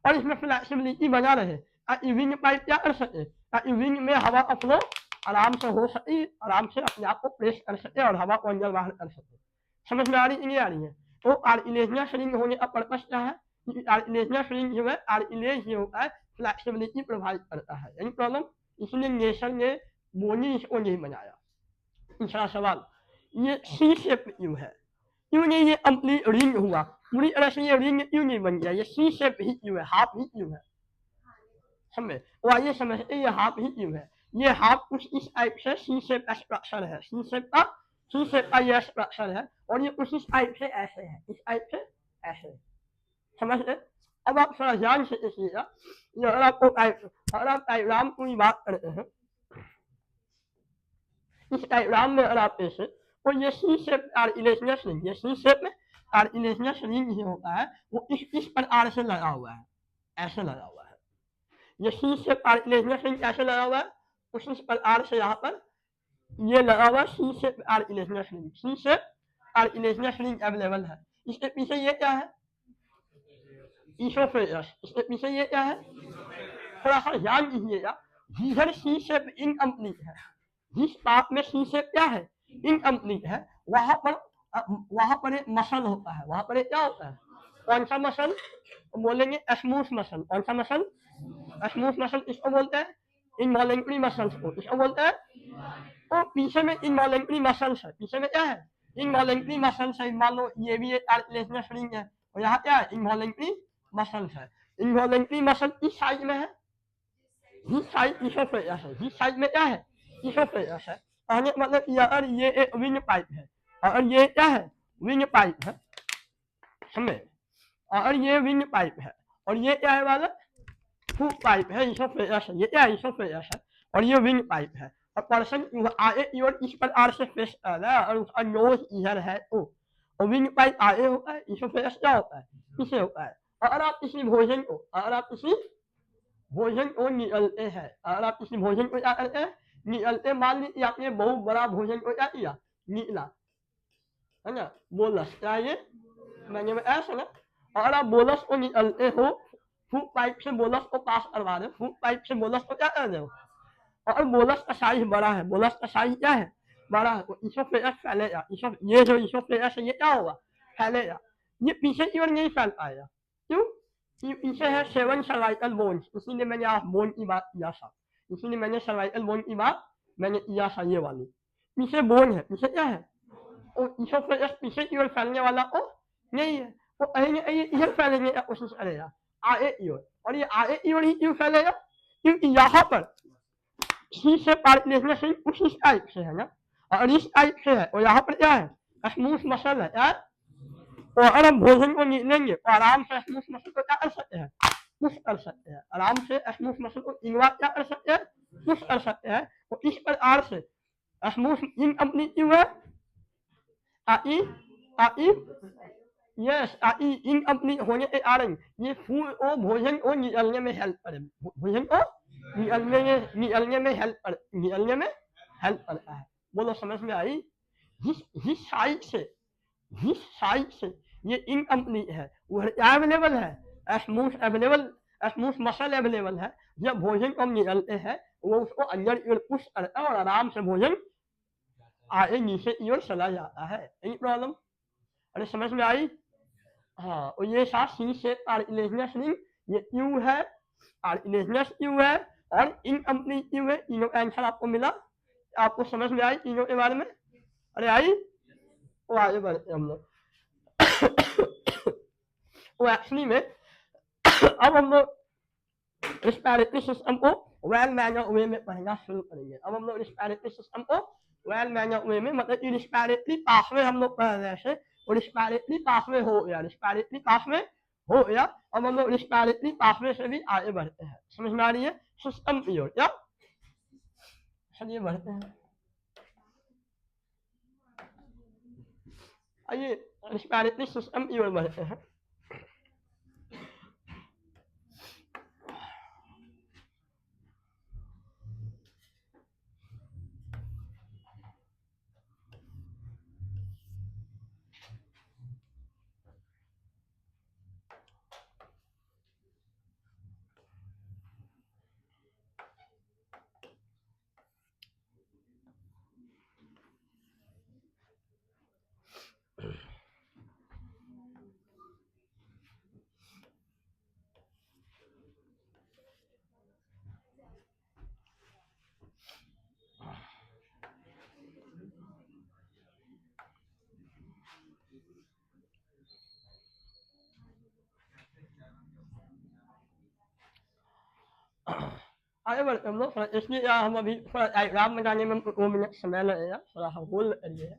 Speaker 1: और इसमें फ्लैक्सिबिलिटी बना रहे, ताकि विंग पाइप क्या कर सके, ताकि विंग में हवा का फ्लो आराम से हो सके, आराम से अपने आप को प्रेस कर सके और हवा को अंदर बाहर कर सके, समझ में आ रही नहीं आ रही है। तो कार्टिलेजिनस रिंग होने का पर्पस क्या है, कार्टिलेजिनस रिंग जो है, कार्टिलेज जो होता है फ्लैक्सिबिलिटी प्रोवाइड करता है, यानी प्रॉब्लम, इसलिए नेचर ने बोनी इसको नहीं बनाया। दूसरा सवाल, ये सी शेप क्यों है, क्यों नहीं ये कंप्लीट रिंग हुआ, पूरी तरह से ये रिंग क्यों नहीं बन गया, ये सी शेप ही क्यों है, हाफ ही क्यों है, समझे, वो आइए समझते ये हाफ ही क्यों है, ये हाफ कुछ इस टाइप से सी शेप स्ट्रक्चर है, सी शेप का ये स्ट्रक्चर है और ये कुछ इस टाइप से ऐसे है, इस टाइप से ऐसे, समझ रहे। अब आप थोड़ा ध्यान से देखिएगा, ये अगर आपको अगर आप डायग्राम की बात करते हैं, इस डायग्राम में अगर आप देखें तो ये सी शेप कार्टिलेजिनस रिंग, ये सी शेप में कार्टिलेजिनस रिंग जो होता है वो इस प्रकार से लगा हुआ है, ऐसे लगा हुआ है, ये सी शेप कार्टिलेजिनस रिंग कैसे लगा हुआ है, उसी प्रकार से यहाँ पर ये लगा हुआ सी शेप कार्टिलेजिनस रिंग, सी शेप कार्टिलेजिनस रिंग अवेलेबल है। इसके पीछे ये क्या है, इसोफेगस, इसके पीछे ये क्या है, थोड़ा सा ध्यान दीजिएगा, जिधर सी शेप इनकम्प्लीट है, जिस पार्ट में सी शेप क्या है, इनकम्प्लीट है, वहां पर एक मसल होता है, वहां पर एक क्या होता है, कौन सा मसल, बोलेंगे स्मूथ मसल, कौन सा मसल, स्मूथ मसल इसको बोलते हैं, इनवॉलेंट्री मसल्स को इसको बोलते हैं, तो पीछे में इनवॉलेंट्री मसल्स है, पीछे में क्या है, इनवॉलेंट्री मसल्स है, मान लो ये भी एक कार्टिलेजिनस रिंग है और यहाँ क्या है, इनवॉलेंट्री मसल्स है, इनवॉलेंट्री मसल इस साइड में है, जिस साइड इसोफेगस है, जिस साइड में क्या है, इसोफेगस है, कहने का मतलब अगर ये एक विंग पाइप है और ये क्या है, विंग पाइप है, समझे, और ये विंग पाइप है और ये क्या है वाला, फूड पाइप है, इसोफेगस है, ये क्या है, इसोफेगस है और ये विंग पाइप है, और पर्सन आगे की ओर इस प्रकार से फेस कर रहा है और उसका नोज इधर है, तो विंग पाइप आगे होता है, इसोफेगस क्या होता है, पीछे होता है, और अगर आप किसी भोजन को, अगर आप किसी भोजन को निगलते हैं, अगर आप किसी भोजन को क्या करते हैं, निगलते, मान लीजिए आपने बहुत बड़ा भोजन को क्या किया, निकला, है ना, बोलस क्या ये, मैंने बताया था ना, अगर आप बोलस को निकलते हो, फूड पाइप से बोलस को पास करवा रहे हो, फूड पाइप से बोलस को क्या कर रहे हो, और बोलस का साइज बड़ा है, बोलस का साइज क्या है, बड़ा है, तो इसोफेगस फैलेगा, ये जो इसोफेगस है ये क्या होगा, फैलेगा, ये पीछे की ओर नहीं फैल पाएगा, क्यों, कि पीछे है 7 सर्वाइकल बोन्स, इसीलिए मैंने आप बोन की बात किया था, इसीलिए मैंने सर्वाइकल बोन की बात मैंने किया था, ये वाली पीछे बोन है, पीछे क्या है, और इसोफेगस पीछे की ओर फैलने वाला को नहीं है, वो कहीं ना कहीं इधर फैलने की कोशिश करेगा, आगे की ओर, और ये आगे की ओर ही क्यों फैलेगा, क्योंकि यहाँ पर सी से कार्टिलेजिनस रिंग कुछ इस टाइप से है ना, और इस टाइप से है, और यहाँ पर क्या है, स्मूथ मसल है यार, तो अगर हम भोजन को निकलेंगे तो आराम से स्मूथ मसल को क्या कर सकते हैं, पुश कर सकते हैं, आराम से स्मूथ मसल को इन्वर्ट क्या कर सकते हैं, पुश कर सकते हैं, तो इस प्रकार से स्मूथ इनकम्प्लीट क्यों है, ताकि ताकि यस ताकि इनकम्प्लीट होने के कारण ये फूड को भोजन को निकलने में हेल्प करे, भोजन को निकलने में हेल्प करता है, बोलो समझ में आई, जिस साइड से ये इनकम्प्लीट है वो क्या अवेलेबल है, smooth available smooth muscle available है। जब भोजन को हम निगलते हैं वो उसको अंदर की ओर पुश करता है और आराम से भोजन आगे नीचे की ओर चला जाता है। Any problem? अरे समझ में आई? हाँ, और ये साथ सी शेप कार्टिलेजिनस रिंग, ये क्यू है, कार्टिलेजिनस क्यू है और इनकम्प्लीट क्यू है। तीनों का आंसर आपको मिला। आपको समझ में आई तीनों के बारे में? अरे आई? वो आगे बढ़ते हम लोग। वो एक्चुअली में अब हम लोग रिस्पिरेटरी सिस्टम को वेल मैनर वे में पढ़ना शुरू करेंगे। अब हम लोग रिस्पिरेटरी सिस्टम को वेल मैनर वे में, मतलब कि रिस्पिरेटरी पाथवे हम लोग पढ़ रहे थे, और रिस्पिरेटरी पाथवे हो गया, रिस्पिरेटरी पाथवे हो गया। अब हम लोग रिस्पिरेटरी पाथवे से भी आगे बढ़ते हैं। समझ में आ रही है? सिस्टम की ओर क्या? चलिए बढ़ते हैं। आइए रिस्पिरेटरी सिस्टम की ओर बढ़ते हैं। आगे बढ़ते हम लोग थोड़ा, इसलिए हम अभी थोड़ा डायग्राम बनाने में हमको 2 मिनट समय लगेगा, थोड़ा हम होल्ड करिए।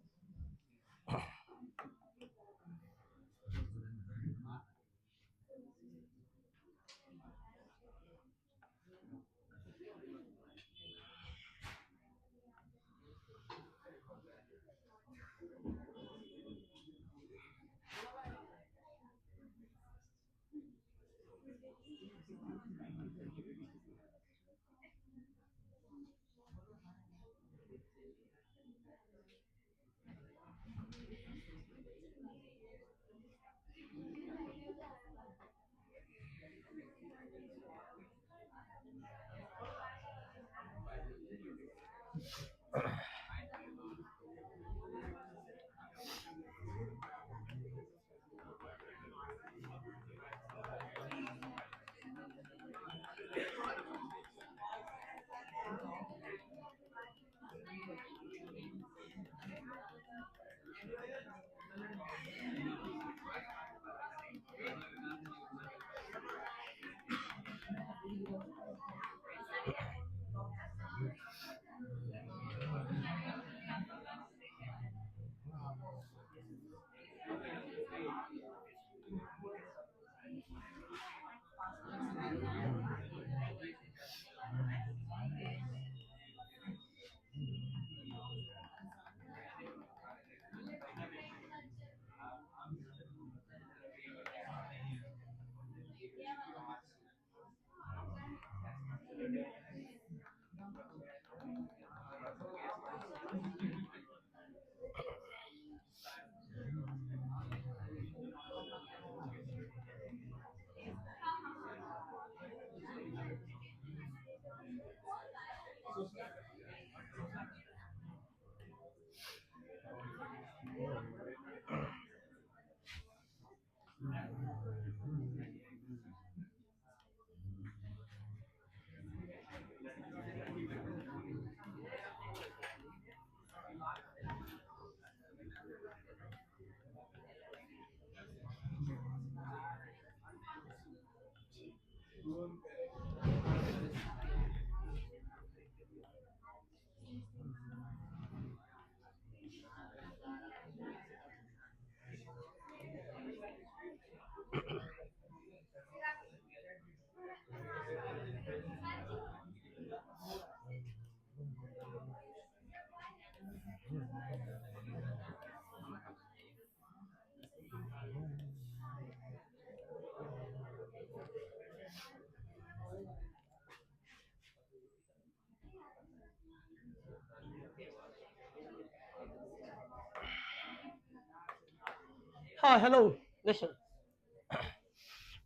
Speaker 1: हाँ हेलो, लिसन।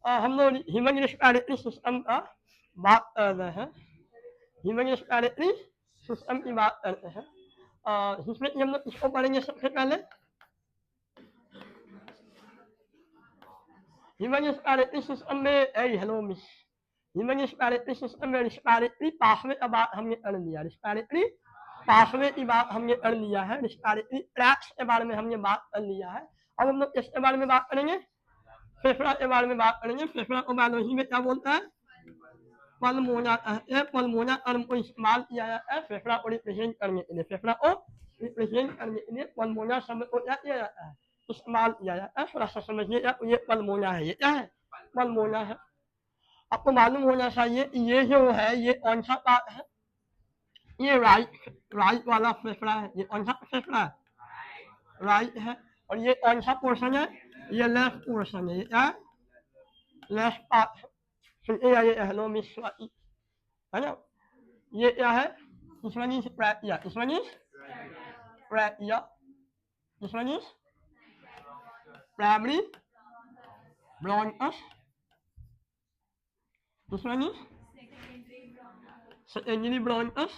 Speaker 1: हम लोग ह्यूमन रेस्पिरेटरी सिस्टम का बात कर रहे हैं। ह्यूमन रेस्पिरेटरी सिस्टम की बात करते हैं। जिसमें कि हम लोग इसको पढ़ेंगे सबसे पहले। ह्यूमन रेस्पिरेटरी सिस्टम में hello miss, human respiratory system में रेस्पिरेटरी पाथवे का बात हमने कर लिया। रेस्पिरेटरी पाथवे की बात हमने कर लिया है। रेस्पिरेटरी ट्रैक्स के बारे में हमने बात कर लिया है। अब हम लोग किसके बारे में बात करेंगे? फेफड़ा के बारे में बात करेंगे। फेफड़ा को बायोलॉजी में क्या बोलता है? पल्मोना कहते हैं। पल्मोना टर्म को इस्तेमाल किया जाता है फेफड़ा को रिप्रेजेंट करने के लिए। फेफड़ा को रिप्रेजेंट करने के लिए पल्मोना शब्द को क्या किया जाता है? इस्तेमाल किया जाता है। थोड़ा सा समझिएगा, ये पल्मोना है। ये क्या है? पल्मोना है। आपको मालूम होना चाहिए ये जो है ये कौन सा पार्ट है? ये राइट वाला फेफड़ा है। ये कौन सा फेफड़ा है? राइट है। और ये कौन सा पोर्शन है? ये लेफ्ट पोर्शन है। ये क्या है? Left part. सुनिए ये हेलो मिस है ना? ये क्या है? This one is brachia. This one is brachia. This one is primary bronchus. This one is secondary bronchus.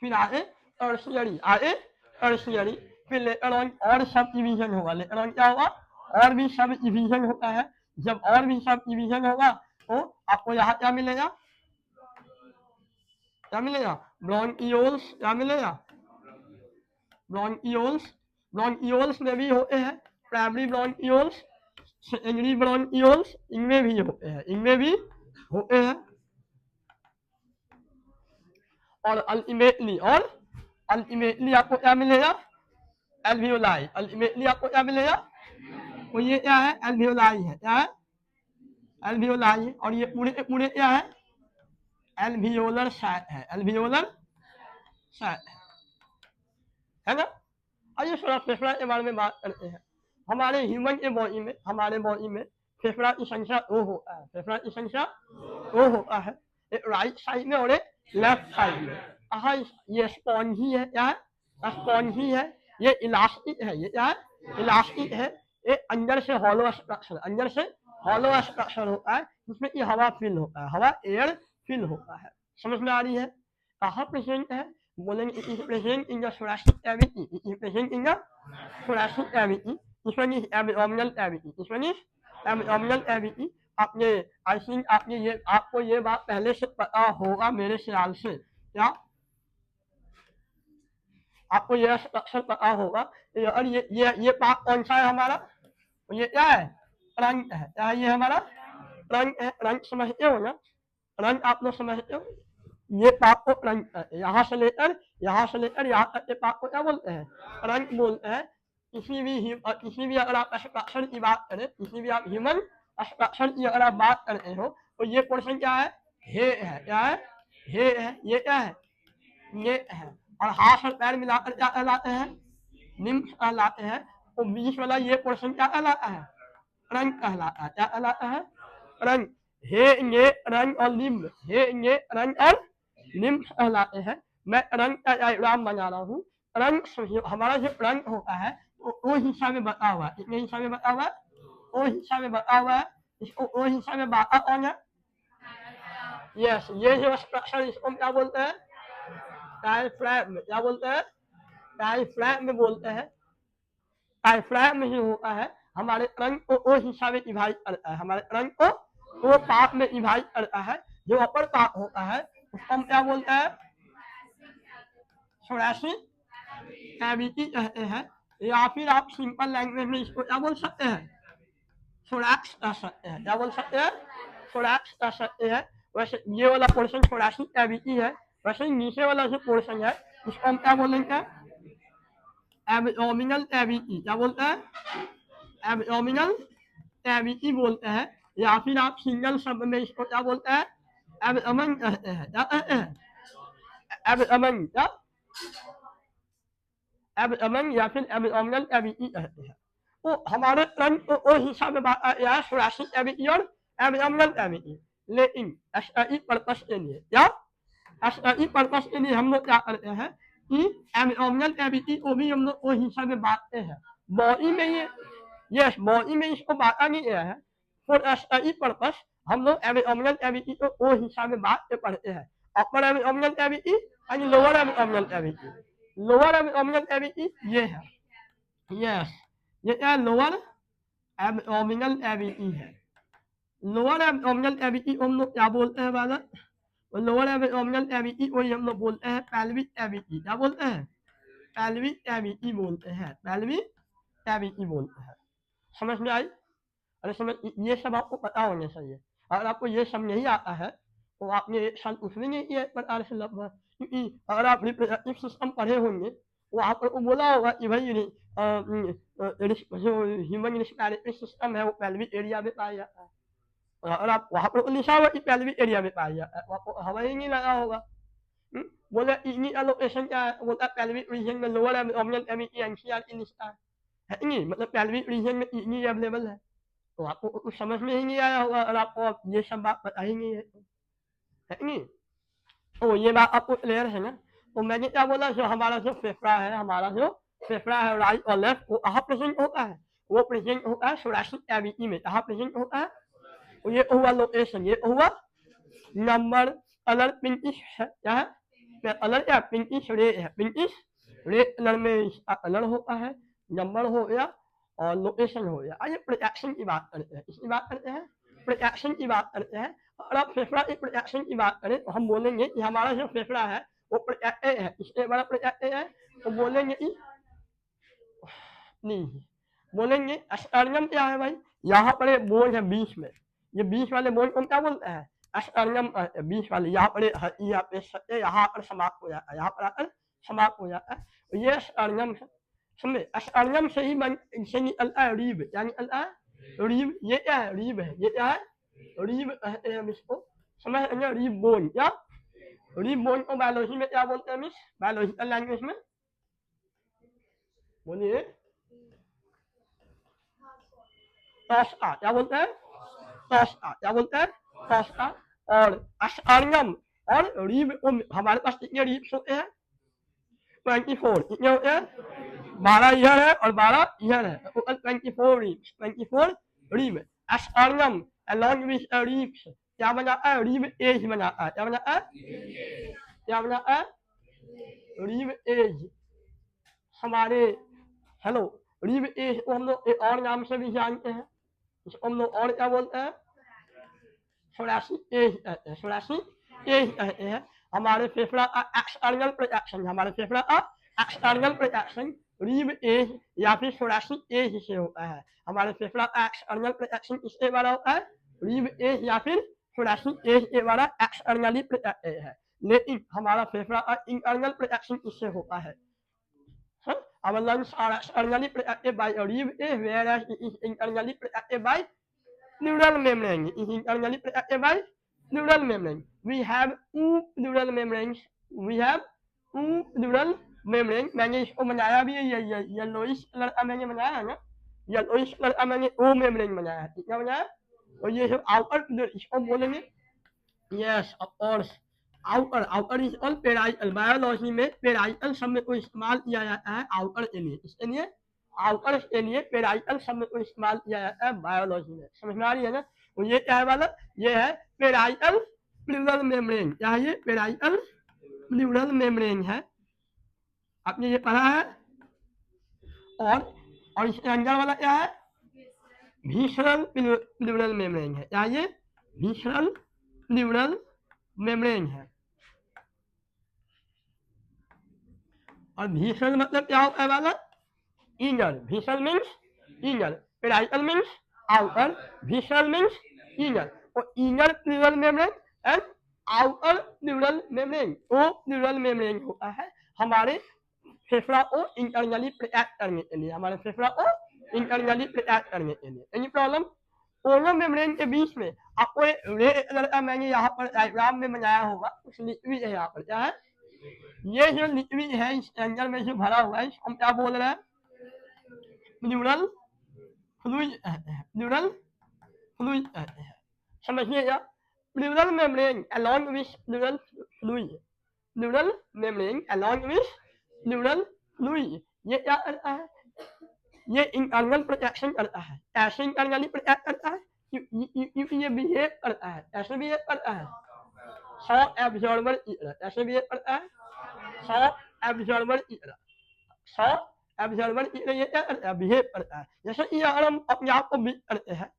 Speaker 1: फिर आगे tertiary फिर लेटर ऑन और सब डिवीजन होगा। लेटर ऑन क्या होगा? और भी सब डिवीजन होता है। जब और भी सब डिवीजन होगा तो आपको यहाँ क्या मिलेगा? क्या मिलेगा? ब्रोंकियोल्स। क्या मिलेगा? ब्रोंकियोल्स। ब्रोंकियोल्स में भी होते हैं प्राइमरी ब्रोंकियोल्स, सेकेंडरी ब्रोंकियोल्स, इनमें भी होते हैं। इनमें भी होते हैं। और अल्टीमेटली आपको क्या मिलेगा? एल्वियोलाई। अल्टीमेटली आपको क्या मिलेगा? तो ये क्या है? एल्वियोलाई है। क्या है? एल्वियोलाई है। और ये पूरे क्या है? एल्वियोलर सैक है। एल्वियोलर सैक है ना? आइए थोड़ा फेफड़ा के बारे में बात करते हैं। हमारे ह्यूमन के बॉडी में, हमारे बॉडी में फेफड़ा की संख्या 2 होता है। फेफड़ा की संख्या 2 होता है। एक राइट साइड में और एक लेफ्ट साइड में। हाँ, ये स्पॉन्जी है। क्या है? स्पॉन्जी है। ये इलास्टिक है। ये क्या है? इलास्टिक है। ये अंदर से हॉलो स्ट्रक्चर होता है जिसमें कि हवा फिल होता है। हवा एयर फिल होता है। समझ में आ रही है? कहाँ प्रेजेंट है? बोलेंगे it is present in the thoracic cavity. It is present in the thoracic cavity. This one is abdominal cavity. This one is abdominal cavity. आपने आई थिंक आपको ये बात पहले से पता होगा मेरे ख्याल से। क्या आपको ये स्ट्रक्चर पता होगा? और ये पार्ट कौन सा है हमारा? ये क्या है? ट्रंक है। क्या ये हमारा ट्रंक है? ट्रंक समझते हो ना? ट्रंक आप लोग समझते हो? ये पार्ट को ट्रंक यहाँ से लेकर यहाँ तक के पार्ट को क्या बोलते हैं? ट्रंक बोलते हैं। किसी भी अगर आप स्ट्रक्चर की बात करें, किसी भी आप ह्यूमन स्ट्रक्चर की अगर आप बात करते हो तो ये पोर्शन क्या है? हे है। क्या है? हे है। ये क्या है? ये है। और हाथ और पैर मिलाकर क्या कहलाते हैं? निम्फ कहलाते हैं। तो बीच वाला ये पोर्शन क्या कहलाता है? ट्रंक कहलाता है। क्या कहलाता है? ट्रंक। हे ये ट्रंक और लिम्ब, हे ये ट्रंक और लिम्ब कहलाते हैं। मैं ट्रंक का डायग्राम बना रहा हूँ। ट्रंक हमारा जो ट्रंक होता है वो हिस्सा में बता हुआ है। कितने हिस्सा में बता हुआ है? वो हिस्सा में बता हुआ है। इसको वो हिस्सा में बांटा कौन है? यस, ये जो स्ट्रक्चर इसको क्या बोलते हैं? डायफ्राम। क्या बोलते हैं? डायफ्राम बोलते हैं। डायफ्राम जो होता है हमारे ट्रंक को वो हिस्सा में डिवाइड करता है। हमारे ट्रंक को वो पार्ट में डिवाइड करता है। जो अपर पार्ट होता है उसको हम क्या बोलते हैं? thoracic कैविटी कहते हैं। या फिर आप सिंपल लैंग्वेज में इसको क्या बोल सकते हैं? थोरैक्स कह सकते हैं। क्या बोल सकते हैं? थोरैक्स कह सकते हैं। वैसे ये वाला पोर्शन thoracic कैविटी है। वैसे नीचे वाला जो पोर्शन है उसको हम क्या बोलेंगे? Abdominal cavity. क्या बोलते हैं? एब्डोमिनल कैविटी बोलते हैं। या फिर आप सिंगल शब्द में इसको क्या बोलते हैं? एब्डोमेन कहते हैं। क्या कहते हैं? एब्डोमेन। क्या? एब्डोमेन या फिर एब्डोमिनल कैविटी कहते हैं। तो हमारे ट्रंक को वो हिस्सा में बांटा गया है thoracic कैविटी और एब्डोमिनल कैविटी। लेकिन एस्थेटिक पर्पस के लिए क्या? एस्थेटिक पर्पस के लिए हम लोग क्या करते हैं कि एब्डोमिनल कैविटी को भी हम लोग वो हिस्सा में बांटते हैं। बॉडी में ये यस बॉडी में इसको बांटा नहीं गया है फॉर अ स्टडी पर्पस हम लोग एब्डोमिनल कैविटी को वो हिसाब में बांट के पढ़ते हैं अपर एब्डोमिनल कैविटी और lower abdominal cavity lower abdominal cavity ये है यस ये क्या लोअर एब्डोमिनल कैविटी है लोअर एब्डोमिनल कैविटी को हम लोग क्या बोलते हैं बालक लोअर एब्डोमिनल कैविटी को हम लोग बोलते हैं पेल्विक कैविटी क्या बोलते हैं पेल्विक कैविटी बोलते हैं पेल्विक कैविटी बोलते हैं समझ में आई अरे समझ ये सब आपको पता होना चाहिए अगर आपको ये सब नहीं आता है तो आपने एक साल कुछ भी नहीं किया एक प्रकार से लगभग क्योंकि अगर आप रिप्रोडक्टिव सिस्टम पढ़े होंगे वो आपको बोला होगा कि भाई जो ह्यूमन रिस्पिरेटरी सिस्टम है वो पेल्विक एरिया में पाया जाता है और अगर आप वहाँ पर लिखा हुआ कि पेल्विक एरिया में पाया जाता है तो आपको हवा ही नहीं लगा होगा बोला इनी एलोकेशन क्या है बोलता पेल्विक रीजन में लोअर एब्डोमिनल कैविटी एनसीआर की लिखता है नहीं मतलब पेल्विक रीजन में इनी अवेलेबल है तो आपको कुछ समझ में ही नहीं आया होगा और आपको ये सब बात पता ही नहीं है नहीं तो ये बात आपको क्लियर है ना तो मैंने क्या बोला जो हमारा जो फेफड़ा है हमारा जो फेफड़ा है राइट और लेफ्ट वो कहाँ प्रेजेंट होता है वो प्रेजेंट होता है थोरेसिक कैविटी में कहाँ प्रेजेंट होता है तो ये हुआ लोकेशन ये हुआ नंबर कलर पिंकिश है क्या है कलर क्या पिंकिश रेड है पिंकिश रेड कलर में इसका कलर होता है नंबर हो गया और लोकेशन हो गया आइए प्रोटेक्शन की बात करते हैं इसकी बात करते हैं प्रोटेक्शन की बात करते हैं और अब फेफड़ा की प्रोटेक्शन की बात करें तो हम बोलेंगे कि हमारा जो फेफड़ा है वो प्रोटेक्टेड है इससे बड़ा प्रोटेक्टेड है तो बोलेंगे कि नहीं बोलेंगे स्टर्नम क्या है भाई यहाँ पर बोन है बीच में ये बीच वाले बोन को क्या बोलते हैं स्टर्नम बीच वाले यहाँ पर यहाँ पे यहाँ पर समाप्त हो जाता है यहाँ पर आकर समाप्त हो जाता है ये स्टर्नम है समझे स्टर्नम से ही से निकलता है रीब क्या निकलता है रीब ये क्या है रीब है ये क्या है रीब कहते हैं हम इसको समझ रीब बोन क्या रीब बोन को बायोलॉजी में क्या बोलते हैं मिस बायोलॉजिकल लैंग्वेज में बोलिए टॉस्का क्या बोलते हैं टॉस्का क्या बोलते हैं टॉस्का और स्टर्नम और रीब हमारे पास कितने रीब्स होते हैं 24 कितने होते हैं 12 ईयर है और 12 ईयर है total 24 रीब sternum along with ribs क्या बनाता है रीब एज बनाता है क्या बनाता है क्या बनाता है रीब एज हमारे हेलो रीब एज को हम लोग एक और नाम से भी जानते हैं इसको हम लोग और क्या बोलते हैं थोरेसिक एज कहते हैं थोरेसिक एज कहते हैं हमारे फेफड़ा का एक्सटर्नल प्रोटेक्शन हमारे फेफड़ा का एक्सटर्नल प्रोटेक्शन रीब एज या फिर थोरेसिक एज से होता है हमारे फेफड़ा का एक्सटर्नल प्रोटेक्शन किसके द्वारा होता है रीब एज या फिर थोरेसिक एज के द्वारा एक्सटर्नली प्रोटेक्टेड है लेकिन हमारा फेफड़ा का इंटरनल प्रोटेक्शन किससे होता है our lungs are externally protected by a rib cage, whereas it is internally protected by pleural membrane. It is internally protected by pleural membrane. We have two pleural membranes. We have two pleural membrane. मैंने इसको बनाया भी है yellowish colour का मैंने बनाया है ना येलोइश कलर का मैंने ओ मेम्ब्रेन बनाया है कितना बनाया और ये जो आउटर इसको बोलेंगे yes of course outer outer is all parietal biology में पेराइटल शब्द को इस्तेमाल किया जाता है आउटर के लिए इसके लिए आउटर के लिए पेराइटल शब्द को इस्तेमाल किया जाता है बायोलॉजी में समझ में आ रही है ना तो ये क्या है वाला ये है पेराइटल प्लूरल मेम्ब्रेन क्या है ये पेराइटल प्लूरल मेम्ब्रेन है आपने ये पढ़ा है और इसके अंदर वाला क्या है विसरल प्लूरल मेम्ब्रेन है क्या ये विसरल प्लूरल मेम्ब्रेन है और विसरल मतलब क्या होता है वाला inner visceral means inner parietal means outer visceral means inner और inner pleural membrane and outer pleural membrane वो प्लूरल मेम्ब्रेन होता है हमारे फेफड़ा को इंटरनली प्रोटेक्ट करने के लिए हमारे फेफड़ा को इंटरनली प्रोटेक्ट करने के लिए एनी प्रॉब्लम दोनों मेम्ब्रेन के बीच में आपको रेड कलर का मैंने यहाँ पर डायग्राम में बनाया होगा कुछ लिक्विड है यहाँ पर क्या है ये जो लिक्विड है इस एंगल में जो भरा हुआ है इसको हम क्या बोल रहे हैं प्लूरल फ्लूइड प्लूरल फ्लूइड कहते हैं समझिएगा pleural membrane along with pleural fluid pleural membrane along with pleural fluid ये क्या करता है ये इंटरनल प्रोटेक्शन करता है, ऐसे इंटरनली प्रोटेक्ट करता है, ये बिहेव करता है, ऐसे बिहेव करता है, शॉक एब्जॉर्बर की तरह ऐसे बिहेव करता है, शॉक एब्जॉर्बर की तरह, शॉक एब्जॉर्बर की तरह ये क्या करता है, बिहेव करता है। जैसे कि अगर हम अपने आप को बीट करते हैं,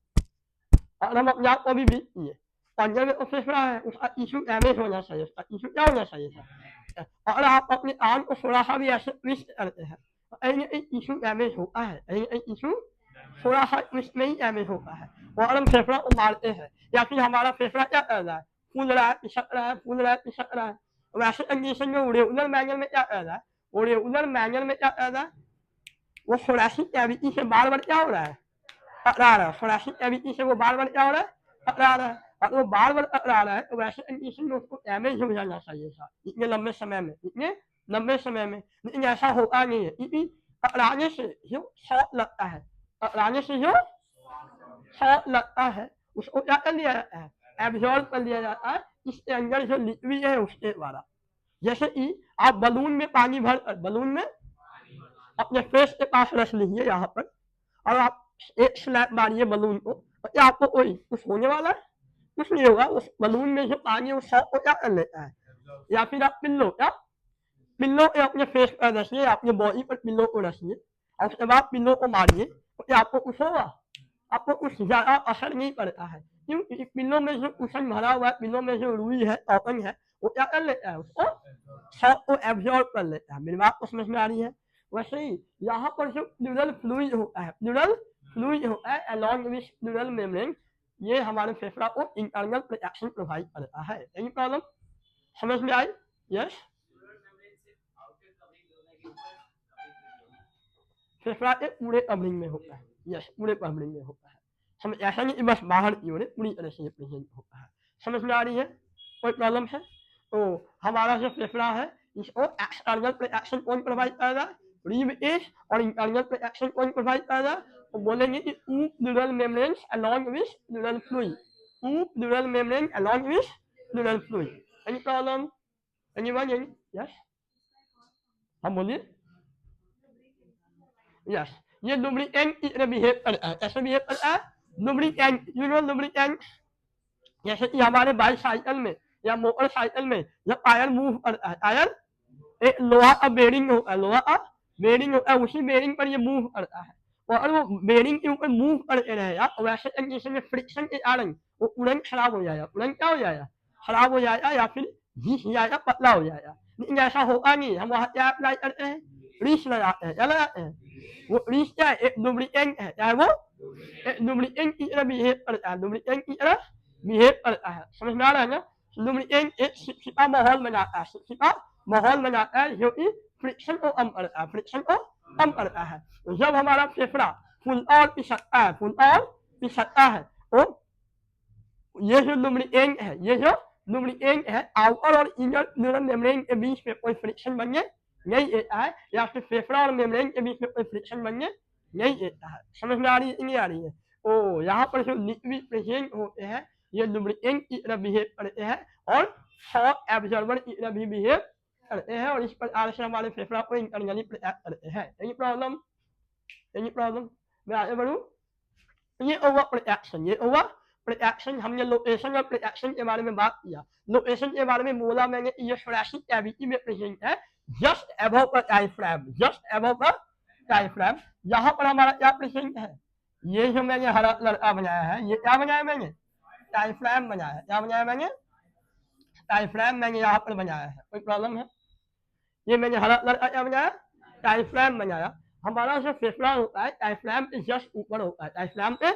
Speaker 1: अगर हम अपने आप को भी बीट किए, पंजे में तो फेफड़ा है, उसका टिश्यू डैमेज होना चाहिए, उसका टिश्यू क्या होना चाहिए था। अगर आप अपने आर्म को थोड़ा सा भी ऐसे ट्विस्ट करते हैं, तो कहीं ना कहीं टिश्यू डैमेज होता है, कहीं ना कहीं टिश्यू थोड़ा सा ट्विस्ट में ही डैमेज होता है। और अगर हम फेफड़ा को मारते हैं, या फिर हमारा फेफड़ा क्या कर रहा है, फूल रहा है, पिसक रहा है, फूल रहा है, पिसक रहा है, वैसे कंडीशन में रेगुलर मैनर में क्या कर रहा है, वो रेगुलर मैनर में क्या कर रहा है, वो थोरेसिक कैविटी से बार बार क्या हो रहा है, टकरा रहा है, थोरेसिक कैविटी से वो बार बार क्या हो रहा है, टकरा रहा है। और वो बार बार टकरा रहा है, तो वैसे कंडीशन में उसको डैमेज हो जाना चाहिए था इतने लंबे समय में, इतने लंबे समय में, लेकिन ऐसा होता नहीं है, क्योंकि टकराने से जो शॉक लगता है, टकराने से जो शॉक लगता है, उसको क्या कर लिया जाता है, एब्जॉर्ब कर लिया जाता है इसके अंदर जो लिक्विड है उसके द्वारा। जैसे कि आप बलून में पानी भर कर, बलून में अपने फेस के पास रख लीजिए यहाँ पर, और आप एक स्लैप मारिए बलून को, तो क्या आपको कोई कुछ होने वाला है, कुछ नहीं होगा। उस बलून में जो पानी उस शॉक को क्या कर लेता है। या फिर आप पिल्लो क्या, पिल्लो को अपने फेस पर रखिए, अपने बॉडी पर पिल्लो को रखिए, और उसके बाद पिल्लो को मारिए, तो क्या आपको कुछ होगा, आपको कुछ ज्यादा असर नहीं पड़ता है। क्योंकि पिल्लो में जो कुशन भरा हुआ है, पिल्लो में जो रुई है, टॉकन है, वो क्या कर लेता है, उसको शॉक को एब्जॉर्ब कर लेता है। मेरी बात को समझ में आ रही है। वैसे ही यहाँ पर जो प्लूरल फ्लूइड होता है, प्लूरल फ्लूइड होता है अलॉन्ग विथ प्लूरल मेम्ब्रेन, ये हमारे फेफड़ा को इंटरनल प्रोटेक्शन प्रोवाइड करता है। एनी प्रॉब्लम समझ में आई? यस, फेफड़ा के पूरे कवरिंग में होता है, यस पूरे कवरिंग में होता है। समझ ऐसा नहीं कि बस बाहर की ओर पूरी तरह से प्रेजेंट होता है। समझ में आ रही है? कोई प्रॉब्लम है? तो हमारा जो फेफड़ा है इसको एक्सटर्नल प्रोटेक्शन कौन प्रोवाइड करेगा, रिब एज, और इंटरनल प्रोटेक्शन कौन प्रोवाइड करेगा, तो बोलेंगे कि two pleural membranes along with pleural fluid, two pleural membrane along with pleural fluid. Any problem? Anyone? Yes, हम बोलिए। यस, ये लुब्रिकेंट की तरह बिहेव करता है, कैसे बिहेव करता है, लुब्रिकेंट, यू नो लुब्रिकेंट। जैसे कि हमारे बाइसाइकिल में या मोटरसाइकिल में जब टायर मूव करता है, टायर एक लोहा का बेरिंग होता है, लोहा का बेरिंग होता है, उसी बेरिंग पर ये मूव करता है। और अगर वो बेरिंग के ऊपर मूव करते रहेगा, तो वैसे कंडीशन में फ्रिक्शन के कारण वो तुरंत खराब हो जाएगा, तुरंत क्या हो जाएगा, खराब हो जाएगा, या फिर घिस जाएगा, पतला हो जाएगा। लेकिन ऐसा होगा नहीं, हम वहाँ क्या अप्लाई करते हैं, रीस लगाते हैं, क्या लगाते हैं, वो रीस क्या है, एक लुब्रिकेंट है, चाहे वो एक लुब्रिकेंट की तरह बिहेव करता है, लुब्रिकेंट की तरह बिहेव करता है। समझ में आ रहा है ना? लुब्रिकेंट एक चिपचिपा माहौल बनाता है, चिपचिपा माहौल बनाता है, जो कि फ्रिक्शन को कम करता है, फ्रिक्शन को कम करता है। तो जब हमारा फेफड़ा फुल और पिसकता है, फुल और पिसकता है, तो ये जो लुब्रिकेंट है, ये जो लुब्रिकेंट है, आउटर और इनर प्लूरल मेम्ब्रेन के बीच में कोई फ्रिक्शन बनने नहीं देता है, या फिर फेफड़ा और मेम्ब्रेन के बीच में कोई फ्रिक्शन बनने नहीं देता है। समझ में आ रही है नहीं आ रही है? तो यहाँ पर जो लिक्विड प्रेजेंट होते हैं, ये लुब्रिकेंट की तरह बिहेव करते हैं, और शॉक एब्जॉर्बर की तरह भी बिहेव करते हैं, और इस प्रकार से हमारे फेफड़ा को इंटरनली प्रोटेक्ट करते हैं। Any problem? Any problem? मैं आगे बढ़ूँ? ये ओवर प्रोटेक्शन, ये ओवर प्रोटेक्शन, हमने लोकेशन और प्रोटेक्शन के बारे में बात किया। लोकेशन के बारे में बोला मैंने, ये थोरेसिक कैविटी में प्रेजेंट है, just above the diaphragm, just above the diaphragm. यहाँ पर हमारा क्या प्रेजेंट है, ये जो मैंने हरा लड़का बनाया है, ये क्या बनाया मैंने, डायफ्राम बनाया है। क्या बनाया मैंने, डायफ्राम मैंने यहाँ पर बनाया है। कोई प्रॉब्लम है? ये मैंने हरा लड़का क्या बनाया, डायफ्राम बनाया। हमारा जो फेफड़ा होता है डायफ्राम के जस्ट ऊपर होता है, डायफ्राम के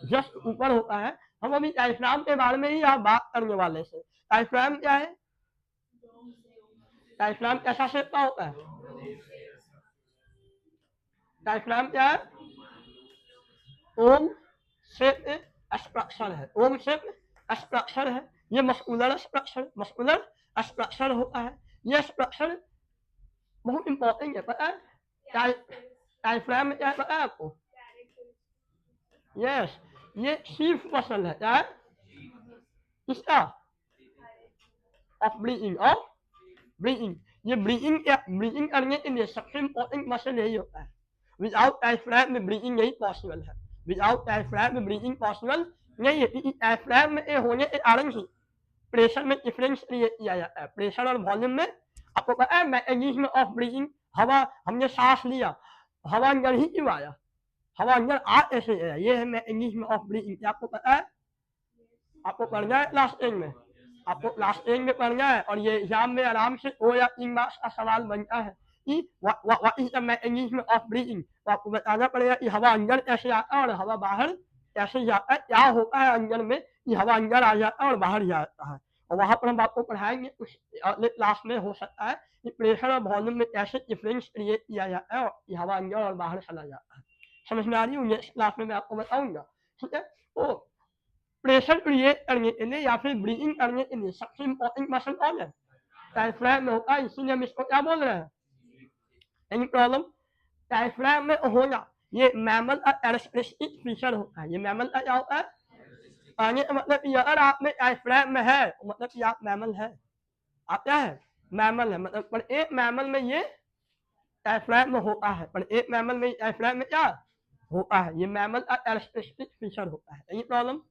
Speaker 1: जस्ट ऊपर होता है। हम अभी डायफ्राम के बारे में ही यहाँ बात करने वाले थे। डायफ्राम क्या है, डायफ्राम कैसा शेप का होता है, डायफ्राम क्या है, ओम शेप स्ट्रक्चर है, ओम शेप स्ट्रक्चर है। ये मस्कुलर स्ट्रक्चर, मस्कुलर स्ट्रक्चर होता है। ये स्ट्रक्चर बहुत इंपॉर्टेंट है, पता है डायफ्राम में क्या है पता है आपको? यस, ये शीफ मसल है, क्या है इसका, ऑफ ब्रीथिंग, ऑफ ब्रीथिंग। ये ब्रीथिंग करने के लिए सबसे इंपॉर्टेंट मसल यही होता है। विदाउट डायफ्राम में ब्रीदिंग नहीं पॉसिबल है, विदाउट डायफ्राम में ब्रीदिंग पॉसिबल नहीं है, क्योंकि डायफ्राम में होने के कारण ही प्रेशर में डिफरेंस क्रिएट किया जाता है, प्रेशर और वॉल्यूम में। आपको पता है मैकेनिज्म ऑफ ब्रीदिंग, हवा हमने सांस लिया, हवा अंदर ही क्यों आया, हवा अंदर आ कैसे गया, ये है मैकेनिज्म ऑफ ब्रीदिंग। आपको पता है, आपको पढ़ना है क्लास 10 में, आपको क्लास 10 में पढ़ना है, और ये एग्जाम में आराम से 2 या 3 मार्क्स का सवाल बनता है कि what is the mechanism of breathing. तो आपको बताना पड़ेगा कि हवा अंदर कैसे आता है और हवा बाहर कैसे जाता है, क्या होता है अंदर में कि हवा अंदर आ जाता है और बाहर जाता है। और वहां पर हम आपको पढ़ाएंगे कुछ अगले क्लास में, हो सकता है कि प्रेशर और वॉल्यूम में कैसे डिफरेंस क्रिएट किया जाता है और हवा अंदर और बाहर चला जाता है। समझ में आ रही है? नेक्स्ट क्लास में मैं आपको बताऊंगा, ठीक है। तो प्रेशर क्रिएट करने के लिए या फिर ब्रीदिंग करने के लिए सबसे इम्पोर्टेंट मसल कौन है? डायफ्राम में होता है, इसीलिए हम इसको क्या बोल रहे हैं? Any problem? डायफ्राम में होना ये मैमल का कैरेक्टरिस्टिक फीचर होता है। ये मैमल का क्या होता है? आने का मतलब कि अगर आप में डायफ्राम में है मतलब कि आप मैमल है, आप क्या है? मैमल है। मतलब पर एक मैमल में ये डायफ्राम में होता है, पर एक मैमल में डायफ्राम में क्या होता है? ये मैमल का कैरेक्टरिस्टिक फीचर होता है। Any problem?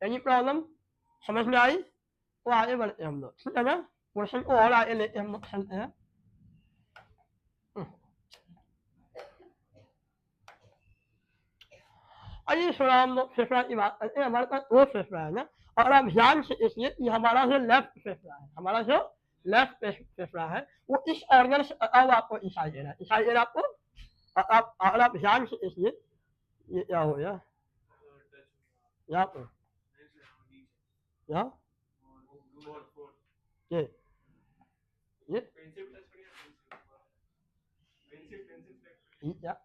Speaker 1: Any problem? समझ में आई? तो आगे बढ़ते हम लोग, ठीक है ना। क्वेश्चन को और आगे लेते हम लोग चलते हैं। आइए थोड़ा हम लोग फेफड़ा की बात करते हैं। हमारे पास दो फेफड़ा है ना, और आप ध्यान से देखिए कि हमारा जो लेफ्ट फेफड़ा है, हमारा जो लेफ्ट फेफड़ा है वो इस ऑर्गन से अब आपको दिखाई दे रहा है, दिखाई दे रहा है आपको। आप अगर आप ध्यान से देखिए, ये क्या हो गया यहाँ पर, यहाँ ये ये क्या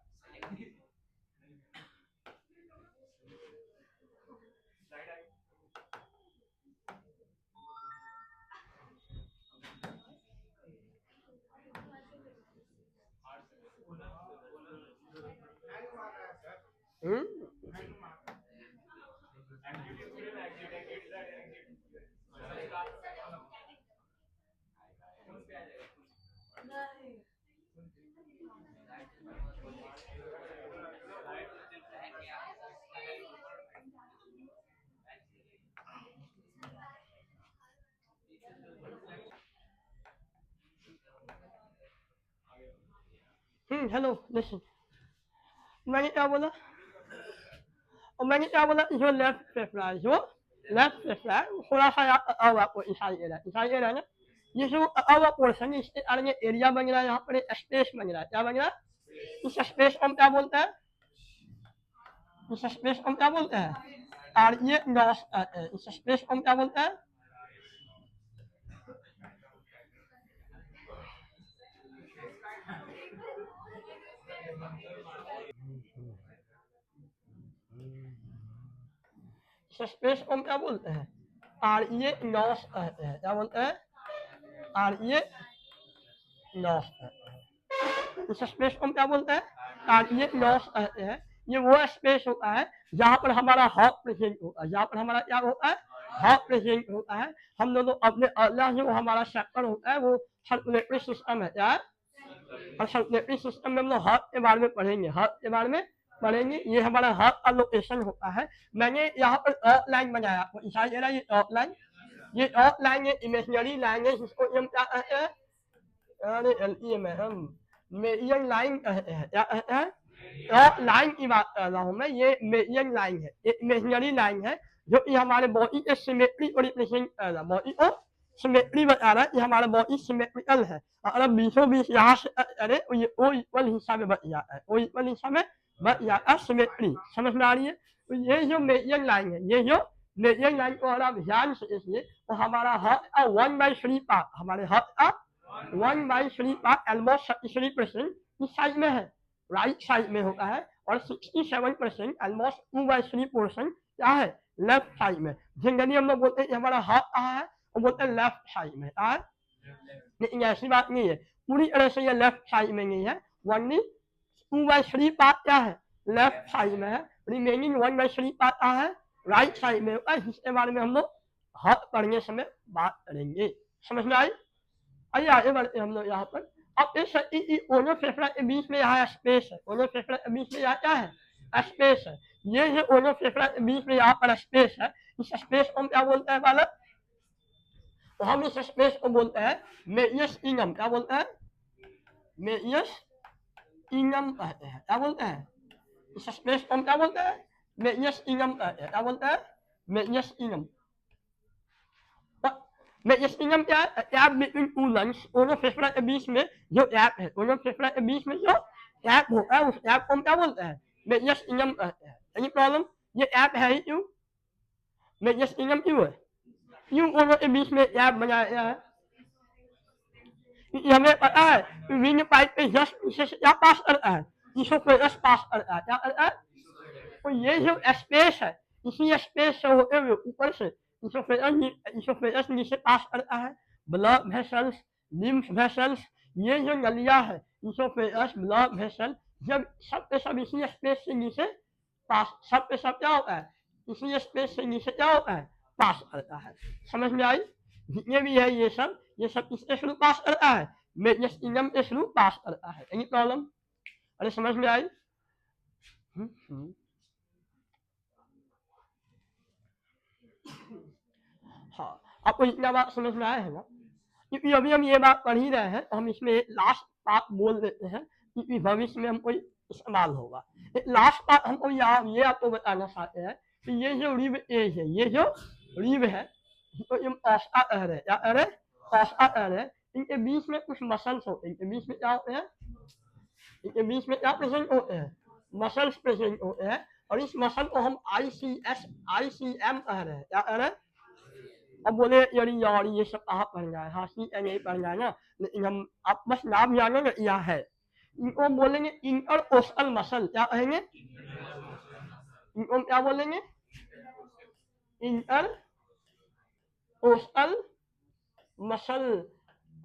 Speaker 1: हेलो लिसन, मैंने क्या बोला? और मैंने क्या बोला? जो लेफ्ट फेफड़ा है, जो लेफ्ट फेफड़ा है थोड़ा सा अब आपको दिखाई दे रहा है, दिखाई दे रहा है ना। ये जो अब पोर्शन है इसके कारण ये एरिया बन रहा है, यहाँ पर स्पेस बन रहा है। क्या बन रहा है? इस स्पेस को हम क्या बोलते हैं? इस स्पेस को हम क्या बोलते हैं? और ये नॉस कहते हैं। इस स्पेस को हम क्या बोलते हैं? इस स्पेस को हम क्या बोलते हैं? और ये नॉस कहते हैं। क्या बोलते हैं? और ये नॉस कहते हैं। इस स्पेस को हम क्या बोलते हैं? और ये नॉस कहते हैं। ये वो स्पेस होता है जहाँ पर हमारा हार्ट प्रेजेंट होता है, जहाँ पर हमारा क्या होता है? हार्ट प्रेजेंट होता है। हम दोनों अपने अगला जो हमारा सेक्टर होता है वो सर्कुलेटरी सिस्टम है। क्या है? और सर्कुलेटरी सिस्टम में हम लोग हार्ट के बारे में पढ़ेंगे, हार्ट के बारे में पढ़ेंगे। ये हमारा हार्ट का लोकेशन होता है। मैंने यहाँ पर आउटलाइन बनाया, आपको दिखाई दे रहा है ये आउटलाइन। ये आउटलाइन ये इमेजिनरी लाइन है जिसको हम क्या कहते हैं? अरे एलईए में हम मेरियन लाइन कहते हैं। क्या कहते हैं? लाइन की बात कर रहा हूँ मैं, ये मेरियन लाइन है, ये इमेजिनरी लाइन है जो कि हमारे बॉडी के सिमेट्री को रिप्रेजेंट कर रहा है, बॉडी को सिमेट्री बता रहा है कि हमारा बॉडी सिमेट्रिकल है। अगर बीचों बीच यहाँ से अरे ये ओ इक्वल हिस्सा में बच जाता है, ओ इक्वल हिस्सा में बच जाता है सिमेट्री। समझ में आ रही है? तो ये जो मेरियन लाइन है, ये जो मेरियन लाइन को अगर आप ध्यान से देखिए तो हमारा हार्ट का 1/3 पार्ट, हमारे हार्ट का 1/3 पार्ट ऑलमोस्ट 33% इस साइड में है, राइट साइड में होता है, और 67% ऑलमोस्ट 2/3 पोर्शन क्या है? लेफ्ट साइड में। जनरली हम लोग बोलते हैं हमारा हाथ कहाँ है, वो बोलते हैं लेफ्ट साइड में। कहाँ है? लेकिन ऐसी बात नहीं है, पूरी तरह से ये लेफ्ट साइड में नहीं है। ओनली 2/3 पार्ट क्या है? लेफ्ट साइड में है। रिमेनिंग 1/3 पार्ट कहाँ है? राइट साइड में होता है, जिसके बारे में हम लोग हाथ पढ़ने समय बात करेंगे। समझ में आई? आइए आगे बढ़ते हम लोग यहाँ पर। अब इस ओनो फेफड़ा के बीच में यहाँ स्पेस है, ओनो फेफड़ा के बीच में यहाँ क्या है, स्पेस है। ये जो ओनो फेफड़ा के बीच में यहाँ पर स्पेस है, इस स्पेस को हम क्या बोलते हैं बालक? तो हम इस स्पेस को बोलते हैं मेडियस इनम। क्या बोलते हैं? मेडियस इनम कहते हैं। क्या बोलते हैं? इस स्पेस को हम क्या बोलते हैं? मेडियस इनम कहते हैं। क्या बोलते हैं? मेडियस इनम। मेडियस इनम क्या है? गैप बिटवीन टू लंग्स, दोनों फेफड़ा के बीच में जो गैप है, दोनों फेफड़ा के बीच में जो गैप होता है, उस गैप को हम क्या बोलते हैं? मेडियस इनम कहते हैं। Any problem? ये गैप है ही क्यों? मेडियस इनम क्यों है? क्यों दोनों के बीच में गैप बनाया गया है? हमें पता है विंड पाइप पे जस्ट पीछे से क्या पास करता है? इसोफेगस पास करता है। क्या करता है? तो ये जो स्पेस है, इसी स्पेस से होते हुए ऊपर से इसोफेगस नीचे पास करता है। ब्लड वेसल्स, लिम्फ वेसल्स, ये जो नलिया है, इसोफेगस, ब्लड वेसल, जब सब पे सब इसी स्पेस से नीचे पास, सब पे सब क्या होता है? इसी स्पेस से नीचे क्या होता है? पास करता है। समझ में आई? जितने भी है ये सब इसके थ्रू पास करता है, मेडियस के थ्रू पास करता है। Any problem? अरे समझ में आई? हाँ, आपको इतना बात समझ में आया है ना? क्योंकि अभी हम ये बात पढ़ ही रहे हैं, तो हम इसमें लास्ट बात बोल देते हैं, क्योंकि भविष्य में हमको इस्तेमाल होगा। लास्ट बात हमको ये आपको बताना चाहते हैं कि ये जो रिब एज है, ये जो रिब है, तो ये औसता कह रहे हैं। क्या कह रहे हैं? औसता कह रहे हैं। इनके बीच में कुछ मसल्स होते हैं। इनके बीच में क्या होते हैं? इनके बीच में क्या प्रेजेंट होते हैं? मसल्स प्रेजेंट होते हैं। और इस मसल को हम ICM कह रहे हैं। क्या कह रहे हैं? अब बोले यार ये सब कहाँ पढ़ना है? हाँ, नहीं पढ़ना है ना, लेकिन हम आप बस नाम जानो ना, यह है। इनको बोलेंगे इंटरकोस्टल मसल। क्या कहेंगे? इनको क्या बोलेंगे? Intercostal muscle.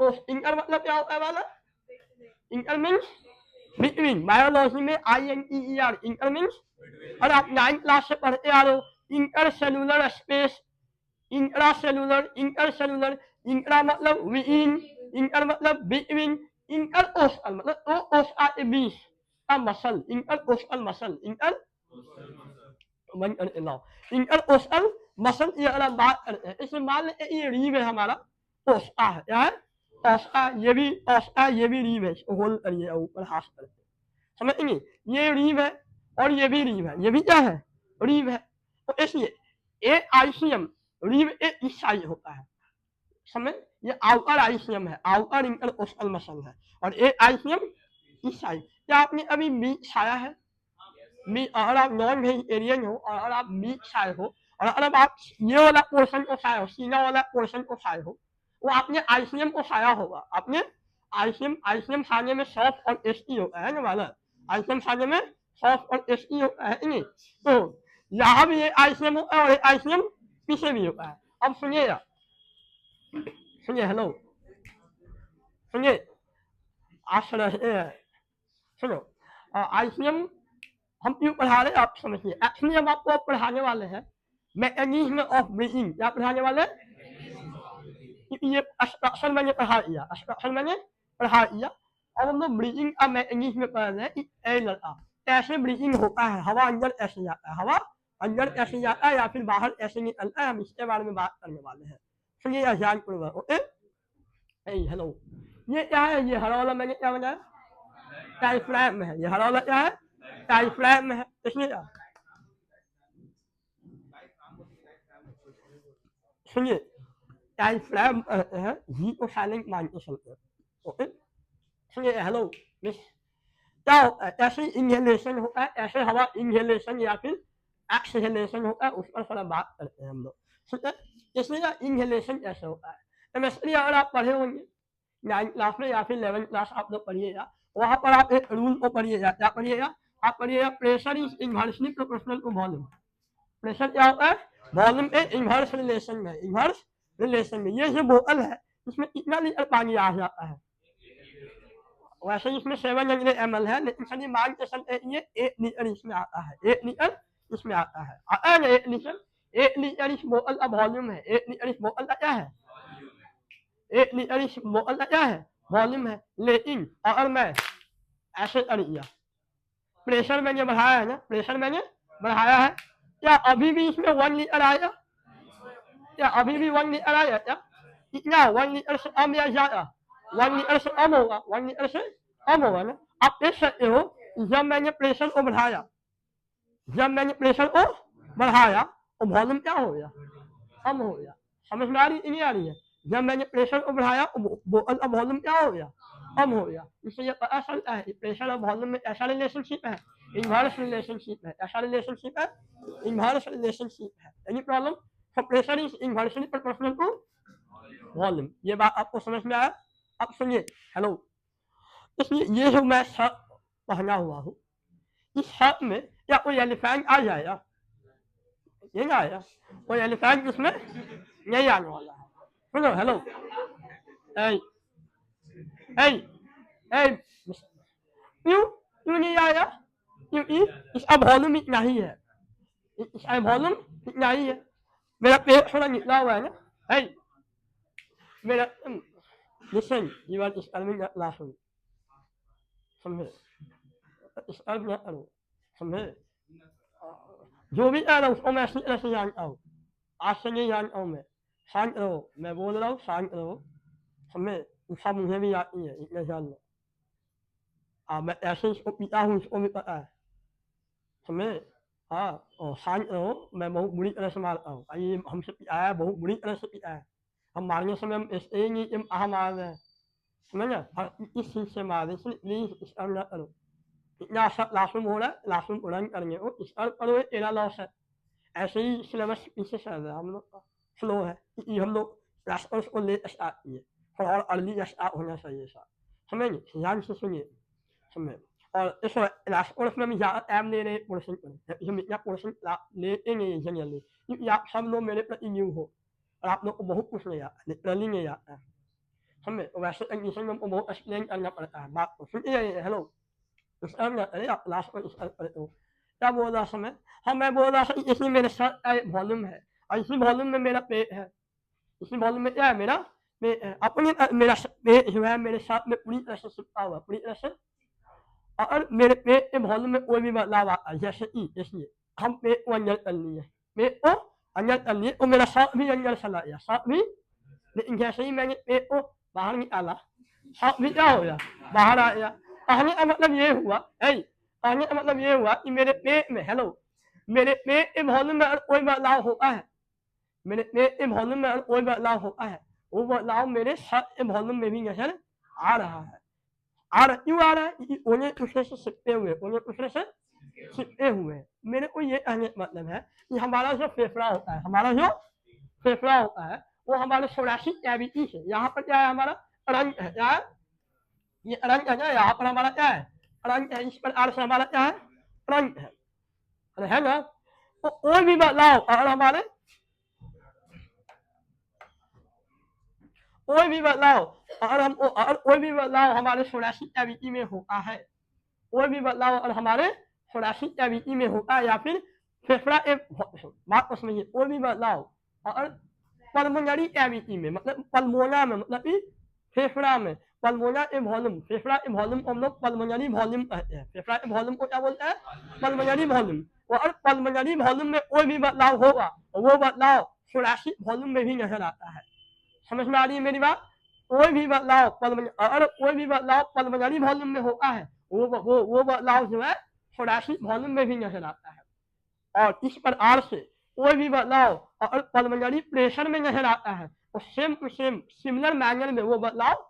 Speaker 1: तो इंटर मतलब क्या होता है वाला? Inter means between. बायोलॉजी में INTER, इंटर मीन्स। और आप 9th क्लास से पढ़ते आ रहे हो inter cellular space, intra cellular, inter cellular, intra मतलब विइन, इंटर मतलब बिटवीन, इंटर कोस्टल मतलब दो कोस्टा के बीच का muscle, inter coastal muscle, inter inter coastal muscle. ये अगर बात करते हैं, इसमें मान लेते ये रीव है हमारा, कोस्टा है। क्या है? कोस्टा। ये भी रीव है। इसको होल्ड करिए ऊपर हाथ करके, समझेंगे? ये रीव है और ये भी रीव है। ये भी क्या है? रीव है। तो इसलिए AICM रीव इस साइज होता है। समझ? ये आउटर आईसीएम है, आउटर इंटरकोस्टल मसल है, और AICM इस साइड। क्या आपने अभी मीट खाया है? मीट, अगर आप नॉन वेजिटेरियन हो और अगर आप मीट खाए हो, और अगर आप ये वाला पोर्शन को खाए हो, सीना वाला पोर्शन को खाए हो, वो आपने ICM को खाया होगा। आपने आईसीएम खाने में सॉफ्ट और टेस्टी होता है ना वाला। आईसीएम खाने में सॉफ्ट और टेस्टी होता है नहीं? तो यहाँ भी ये ICM होता है और ICM पीछे भी होता है। अब सुनिएगा, सुनिए, हेलो, सुनिए, आज सुनो। ICM हम क्यों पढ़ा रहे हैं आप समझिए। एक्चुअली हम आपको पढ़ाने वाले हैं मैकेनिज्म ऑफ ब्रीथिंग। क्या पढ़ाने वाले? ये स्ट्रक्चर मैंने पढ़ा दिया, स्ट्रक्चर मैंने पढ़ा दिया। अब हम लोग ब्रीथिंग का मैकेनिज्म पढ़ रहे हैं कि लड़का कैसे ब्रीथिंग होता है, हवा अंदर कैसे जाता है, हवा अंदर कैसे जाता है या फिर बाहर कैसे निकलता है, हम इसके बारे में बात करने वाले हैं। सुनिए ध्यानपूर्वक। ओके, हेलो, ये क्या है? ये हरा वाला मैंने क्या बनाया? डायफ्राम है। ये हरा वाला क्या है? डायफ्राम है। इसलिए सुनिए, डायफ्राम कहते हैं, जी को साइलेंट मान के चलते हैं। ओके, सुनिए, हेलो मिस, क्या होता है? ऐसे इनहेलेशन होता है, ऐसे हवा इनहेलेशन या फिर एक्सहेलेशन होता है, उस पर थोड़ा बात करते हैं हम लोग। ठीक है? इसलिए इनहेलेशन कैसे होता है? केमिस्ट्री अगर आप पढ़े होंगे 9th क्लास में या फिर 11th क्लास आप लोग पढ़िएगा, वहाँ पर आप एक रूल को पढ़िएगा। क्या पढ़िएगा? आप पढ़िएगा pressure is inversely proportional to volume. Pressure क्या होता है? वॉल्यूम पे इनवर्स रिलेशन में, इनवर्स रिलेशन में। ये जो बोतल है इसमें कितना लीटर पानी आ जाता है? वैसे इसमें 700 ml है, लेकिन चलिए मान के चलते ये 1 लीटर इसमें आता है। 1 लीटर इसमें आता है, आता है ना 1 लीटर। 1 लीटर इस बोतल का वॉल्यूम है। 1 लीटर इस बोतल का क्या है? 1 लीटर इस बोतल का क्या है? वॉल्यूम है, लेकिन अगर मैं ऐसे कर दिया, प्रेशर मैंने बढ़ाया है ना, प्रेशर मैंने बढ़ाया है, क्या अभी भी इसमें 1 लीटर आएगा? क्या अभी भी 1 लीटर आएगा क्या? कितना 1 लीटर से कम या ज्यादा? 1 लीटर से कम होगा, 1 लीटर से कम होगा ना। आप देख सकते हो जब मैंने प्रेशर को बढ़ाया, जब मैंने प्रेशर को बढ़ाया तो वॉल्यूम क्या हो गया? कम हो गया। समझ में आ रही नहीं आ रही है? जब मैंने प्रेशर को बढ़ाया बोतल का वॉल्यूम क्या हो गया? कम हो गया। इसलिए पता चलता है प्रेशर और वॉल्यूम में ऐसा रिलेशनशिप है, इनवर्स रिलेशनशिप है। ऐसा रिलेशनशिप है, इनवर्स रिलेशनशिप है। Any problem? So pressure is inversely proportional to volume। ये बात आपको समझ में आया? अब सुनिए, हेलो, इसलिए ये जो मैं शर्ट पहना हुआ हूँ, इस शर्ट में क्या कोई एलिफेंट आ जाएगा? ये ना आएगा, कोई एलिफेंट इसमें नहीं आने वाला है। सुनो, हेलो, क्यों क्यों नहीं आएगा? क्योंकि इसका वॉल्यूम इतना ही है, इसका वॉल्यूम इतना ही है। मेरा पेट थोड़ा निकला हुआ है ना, है मेरा। Listen, you are disturbing the classroom। समझे? डिस्टर्ब ना करो, समझे? जो भी कह रहा हूँ उसको मैं अच्छी तरह से जानता हूँ, आज से नहीं जानता हूँ मैं। शांत रहो, मैं बोल रहा हूँ, शांत रहो, समझे? सब मुझे भी आती है, इतना जान लो। मैं ऐसे इसको पीता हूँ, इसको भी पता है, समझे? हाँ, और शांत रहो, मैं बहुत बुरी तरह से मारता हूँ। ये हमसे पिटाया है, बहुत बुरी तरह से पिटाया है। हम मारने समय हम ऐसे ही नहीं कि हम मार रहे हैं, समझ ना? इस चीज़ से मार रहे, इसलिए प्लीज डिस्टर्ब ना करो। इतना अच्छा क्लासरूम हो रहा है, क्लासरूम को रन करने को डिस्टर्ब करो, ये तेरा लॉस है। ऐसे ही सिलेबस पीछे चल रहा है, हम लोग का स्लो है, क्योंकि हम लोग क्लास को लेट स्टार्ट किए, थोड़ा और अर्ली स्टार्ट होना चाहिए सर, समझेंगे? ध्यान से सुनिए, समझे? और इस क्लास कोर्स में भी ज़्यादा टाइम ले रहे पोर्शन पर, हम इतना पोर्शन लेते नहीं जनरली, क्योंकि आप सब लोग मेरे प्रति न्यू हो और आप लोग को बहुत कुछ नहीं आता, लिटरली नहीं आता है, समझे? तो वैसे कंडीशन में हमको बहुत एक्सप्लेन करना पड़ता है बात को। सुनिए, हेलो, अरे आप लास्ट में क्या बोल रहा समय? हाँ, मैं बोल रहा था इसी मेरे साथ का वॉल्यूम है और इसी वॉल्यूम में मेरा पेट है, इसी वॉल्यूम में क्या है? मेरा पेट है। अपने मेरा पेट जो है मेरे साथ में पूरी तरह से चिपका हुआ, पूरी तरह से। और मेरे पेट के वॉल्यूम में कोई भी बदलाव आता है, जैसे कि इसलिए हम पेट को अंदर कर लिए, पेट को अंदर कर लिए तो मेरा सांस भी अंदर चला गया, सांस भी। लेकिन जैसे ही मैंने पेट को बाहर निकाला, सांस भी क्या हो गया? बाहर आ गया। कहने का मतलब ये हुआ, कहने का मतलब ये हुआ कि मेरे पेट में, हेलो, मेरे पेट के वॉल्यूम में अगर कोई बदलाव होता है, मेरे पेट के वॉल्यूम में अगर कोई बदलाव होता है, वो बदलाव मेरे शरीर के वॉल्यूम में भी नजर आ रहा है। क्यों आ रहा है? क्योंकि उन्हें दूसरे से सीखते हुए, उन्हें दूसरे से सीखते हुए। मेरे को ये कहने का मतलब है कि हमारा जो फेफड़ा होता है, हमारा जो फेफड़ा होता है, वो हमारे थोरासिक कैविटी से, यहाँ पर क्या है? हमारा रंग है, क्या है? ये रंग है ना, यहाँ पर हमारा क्या है? रंग है। इस प्रकार से हमारा क्या है? रंग है ना? तो कोई भी बदलाव अगर हमारे, कोई भी बदलाव अगर कोई भी बदलाव हमारे थोरासिक कैविटी में होता है, कोई भी बदलाव अगर हमारे थोरासिक कैविटी में होता है या फिर फेफड़ा एक बात को समझिए, कोई भी बदलाव अगर पल्मोनरी कैविटी में, मतलब पल्मोना में, मतलब कि फेफड़ा में, पल्मोना ए वॉल्यूम, फेफड़ा ए वॉल्यूम को हम लोग पल्मोनरी वॉल्यूम कहते हैं। फेफड़ा ए वॉल्यूम को क्या बोलते हैं? Pulmonary volume. और पल्मोनरी वॉल्यूम में कोई भी बदलाव होगा, वो बदलाव थोरासिक वॉल्यूम में भी नजर आता है। समझ में आ रही है मेरी बात? कोई भी बदलाव अगर कोई भी बदलाव पल्मोनरी वॉल्यूम में होता है, वो बदलाव जो है थोरासिक वॉल्यूम में भी नजर आता है। और इस प्रकार से कोई भी बदलाव अगर पल्मोनरी प्रेशर में नजर आता है, तो same to same similar manner में वो बदलाव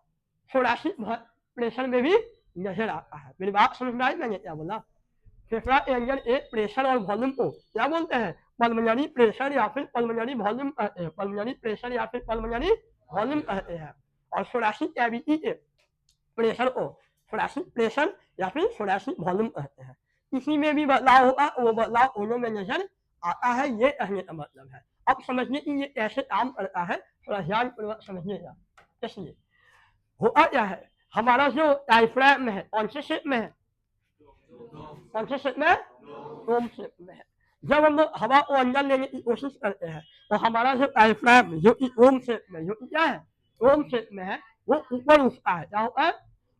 Speaker 1: थोरासिक प्रेशर में भी नजर आता है। मेरी बात समझ में आई मैंने क्या बोला? फेफड़ा के अंदर एक प्रेशर और वॉल्यूम को क्या बोलते हैं? पल्मोनरी प्रेशर या फिर पल्मोनरी वॉल्यूम कहते हैं, पल्मोनरी प्रेशर या फिर पल्मोनरी वॉल्यूम कहते हैं। और थोरासिक कैविटी के प्रेशर को थोरासिक प्रेशर या फिर थोरासिक वॉल्यूम कहते हैं। किसी में भी बदलाव होगा, वो बदलाव दोनों में नजर आता है, ये कहने का मतलब है। अब समझिए कि ये कैसे काम करता है, थोड़ा ध्यानपूर्वक समझिएगा। इसलिए होता क्या है, हमारा जो डायफ्राम है कौन से शेप में है? कौन से शेप में? डोम शेप में है। जब हम लोग हवा को अंदर लेने की कोशिश करते हैं, तो हमारा जो डायफ्राम जो कि ओम शेप में, जो कि क्या है? ओम शेप में है, वो ऊपर उठता है, क्या होता है?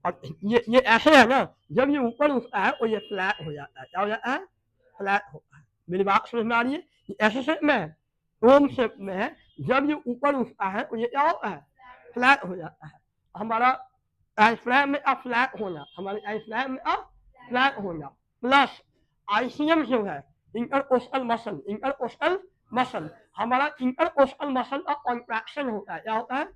Speaker 1: और ये ऐसे है ना, जब ये ऊपर उठता है और ये फ्लैट हो जाता है, क्या हो जाता है? फ्लैट होता है। मेरी बात समझ में आ रही है? ये ऐसे शेप में है, ओम शेप में है, जब ये ऊपर उठता है तो ये क्या होता है? फ्लैट हो जाता है। हमारा डायफ्राम में अब फ्लैट होना, हमारे डायफ्राम में अब फ्लैट होना, प्लस आईसीएम जो है, इंटरकोस्टल मसल, इंटरकोस्टल मसल, हमारा इंटरकोस्टल मसल का कॉन्ट्रैक्शन होता है, क्या होता है?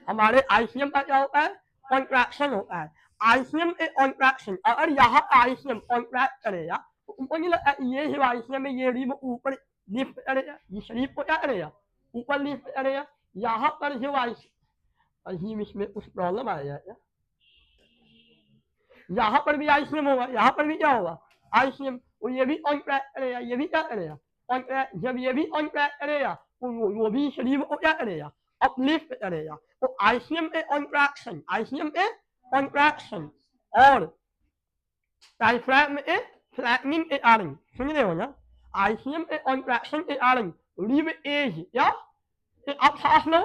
Speaker 1: हमारे आईसीएम का क्या होता है? कॉन्ट्रैक्शन होता है। आईसीएम ए कॉन्ट्रैक्शन, अगर यहाँ आईसीएम कॉन्ट्रैक्ट करेगा तो उनको नहीं लगता ये जो आईसीएम है ये रिब ऊपर लिफ्ट करेगा, ये शरीर को क्या करेगा? ऊपर लिफ्ट करेगा। यहाँ पर जो आईसीएम, इसमें कुछ प्रॉब्लम आ जाएगा, यहाँ पर भी आईसीएम होगा, यहाँ पर भी क्या होगा? आईसीएम, और ये भी कॉन्ट्रैक्ट करेगा, ये भी क्या करेगा? कॉन्ट्रैक्ट। जब ये भी कॉन्ट्रैक्ट करेगा तो वो भी शरीर को क्या करेगा? अपलिफ्ट करेगा। तो आईसीएम ए कॉन्ट्रैक्शन, आईसीएम ए कॉन्ट्रैक्शन, और डायफ्राम ए फ्लैटनिंग ए आर्म, सुन रहे हो ना? आईसीएम ए कॉन्ट्रैक्शन ए आर्म, रिब एज, या आप सांस लो,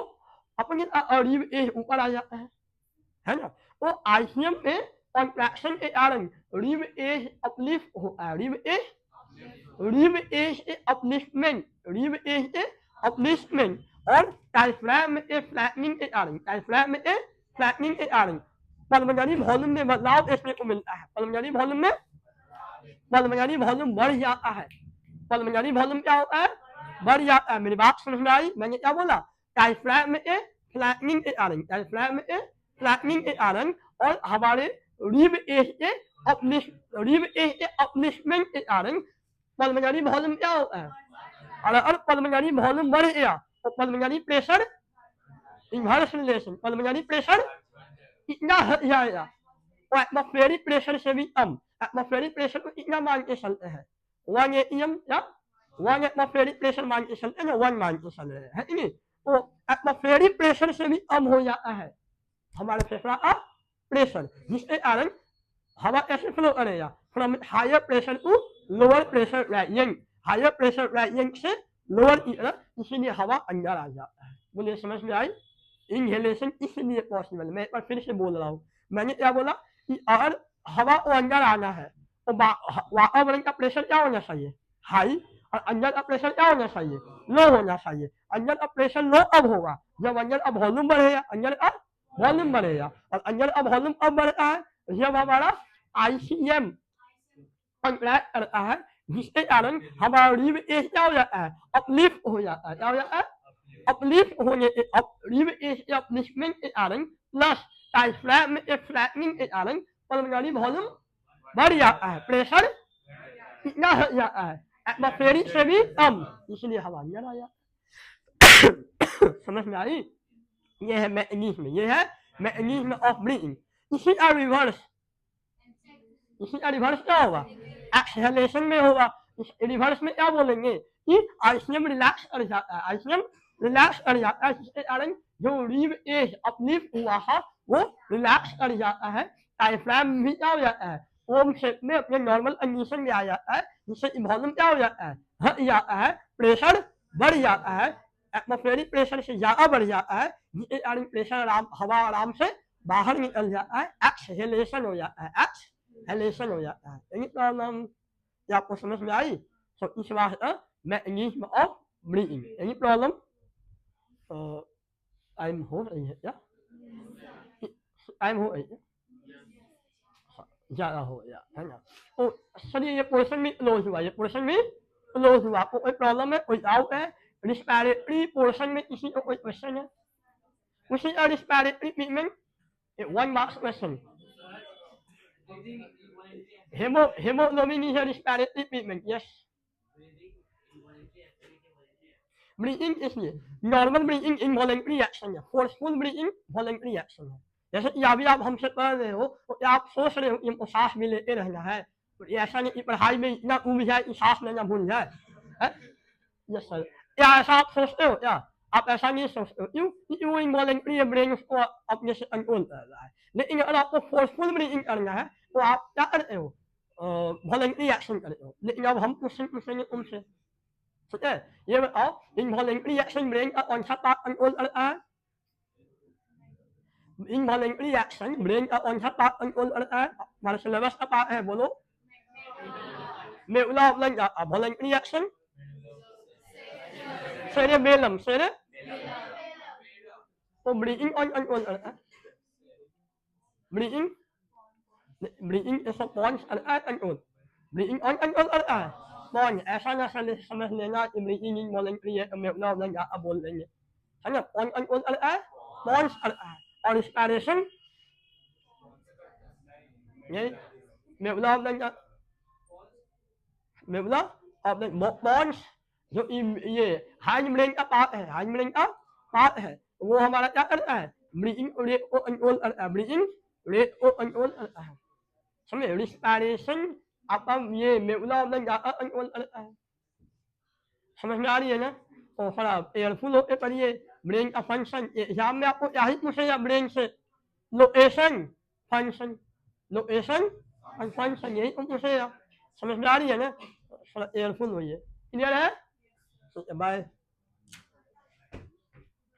Speaker 1: अपनी रिब एज ऊपर आ जाता है ना? तो आईसीएम में कॉन्ट्रैक्शन के कारण रिब एज अपलिफ्ट होता है, rib cage a upliftment, rib cage a upliftment, और डायफ्राम में ए फ्लैटनिंग के कारण, डायफ्राम में ए फ्लैटनिंग के कारण पल्मोनरी वॉल्यूम में बदलाव देखने को मिलता है। पल्मोनरी वॉल्यूम में, पल्मोनरी वॉल्यूम बढ़ जाता है। पल्मोनरी वॉल्यूम क्या होता है? बढ़ जाता है। मेरी बात समझ में आई? मैंने क्या बोला? डायफ्राम में ए फ्लैटनिंग के कारण, डायफ्राम में ए फ्लैटनिंग के कारण, और हमारे रिब एज के अपलिफ्टमेंट के कारण पल्मोनरी वॉल्यूम क्या होता है? अगर पल्मोनरी वॉल्यूम बढ़ गया तो pulmonary pressure inverse relation, pulmonary pressure इतना हट जाएगा और एटमॉस्फेरिक प्रेशर से भी कम। एटमॉस्फेरिक प्रेशर को इतना मान के चलते हैं 1 एटीएम या 1 एटमॉस्फेरिक प्रेशर मान के चलते हैं, 1 मान के चल रहे हैं, है कि नहीं? तो एटमॉस्फेरिक प्रेशर से भी कम हो जाता है हमारे फेफड़ा का प्रेशर, जिसके कारण हवा कैसे फ्लो करेगा? From higher pressure to lower pressure gradient, higher pressure gradient से लोअर की तरफ, इसीलिए हवा अंदर आ जाता है। मुझे समझ में आई? इनहेलेशन इसलिए पॉसिबल, मैं एक बार फिर से बोल रहा हूँ। मैंने क्या बोला कि अगर हवा को अंदर आना है तो वातावरण का प्रेशर क्या होना चाहिए? हाई, और अंदर का प्रेशर क्या होना चाहिए? लो होना चाहिए। अंदर का प्रेशर लो अब होगा जब अंदर का वॉल्यूम बढ़ेगा, अंदर का वॉल्यूम बढ़ेगा, और अंदर का वॉल्यूम अब बढ़ता है जब हमारा आईसीएम कॉन्ट्रैक्ट करता है, जिसके कारण हमारा रिब एज क्या हो जाता है? अपलिफ्ट हो जाता है। क्या हो जाता है? अपलिफ्ट होने के रिब एज अपलिफ्टमेंट के कारण प्लस डायफ्राम में फ्लैटनिंग के कारण पल्मोनरी वॉल्यूम बढ़ जाता है, प्रेशर कितना हट जाता है? एटमॉस्फेरिक से भी कम, इसलिए हवा अंदर आ जाता है। समझ में आई? ये है मैकेनिज्म, ये है मैकेनिज्म ऑफ ब्रीथिंग। इसी का रिवर्स, इसी का रिवर्स क्या होगा? एक्सहेलेशन में होगा। इस रिवर्स में क्या बोलेंगे कि आईसीएम रिलैक्स कर जाता है, आईसीएम रिलैक्स कर जाता है, जिसके कारण जो रिब एज अपलिफ्ट हुआ है वो रिलैक्स कर जाता है। डायफ्राम भी क्या हो जाता है? ओम शेप में अपने नॉर्मल कंडीशन में आ जाता है, जिससे वॉल्यूम क्या हो जाता है? हट जाता है, प्रेशर बढ़ जाता है, एटमॉस्फेरिक प्रेशर से ज्यादा बढ़ जाता है, जिसके कारण प्रेशर हवा आराम से बाहर निकल जाता है, एक्सहेलेशन हो जाता है, एक्सहेलेशन हो जाता है। Any problem? ये आपको समझ में आई? सो इस वास्ते mechanism of breathing. Any problem? Time हो रही है क्या? टाइम हो रही है, ज्यादा हो गया है ना? तो चलिए ये पोर्शन भी क्लोज हुआ, ये पोर्शन भी क्लोज हुआ। आपको कोई प्रॉब्लम है, कोई डाउट है? रिस्पिरेटरी पोर्शन में किसी को कोई क्वेश्चन है? उसी का respiratory treatment, 1 marks question. Haemoglobin is a respiratory treatment, yes. Breathing इसलिए नॉर्मल ब्रीथिंग इनवॉलंटरी एक्शन है, फोर्सफुल ब्रीथिंग वॉलंटरी एक्शन है। जैसे कि अभी आप हमसे कर रहे हो तो आप सोच रहे हो कि हमको सांस भी लेते रहना है, तो ऐसा नहीं कि पढ़ाई में इतना उब जाए कि सांस लेना भूल जाए, यस सर। क्या ऐसा आप सोचते हो क्या? आप ऐसा नहीं सोचते हो, क्यों? क्योंकि वो इनवॉलंटरी ब्रेन उसको अपने से कंट्रोल कर रहा है। लेकिन अगर आपको फोर्सफुल ब्रीथिंग करना है तो आप क्या करते हो? वॉलंटरी एक्शन करते हो। लेकिन अब हम क्वेश्चन पूछेंगे उनसे, ठीक है? ये बताओ इनवॉलंटरी एक्शन ब्रेन का कौन सा पार्ट कंट्रोल करता है? involuntary reaction brain on apa pada syllabus apa bolu Mevla lên voluntary reaction cerebellum breathing on breathing is a point on breathing on point asana sama lena breathing involuntary mevla lên bol lên hanya on point on respiration nhé mevla lên mevla lên một point जो ये high brain का part है high brain का part है वो हमारा क्या करता है ब्रीदिंग रेट को कंट्रोल करता है ब्रीदिंग रेट को कंट्रोल करता है समझे रिस्पायरेशन आपका ये मेवला में जाकर कंट्रोल करता है समझ में आ रही है ना तो खराब एयरफुल होते करिए ब्रेन का फंक्शन एग्जाम में आपको क्या ही पूछेगा ब्रेन से लोकेशन फंक्शन लोकेशन और फंक्शन यही तो पूछेगा समझ में आ रही है ना थोड़ा एयरफुल होइए क्लियर है बाय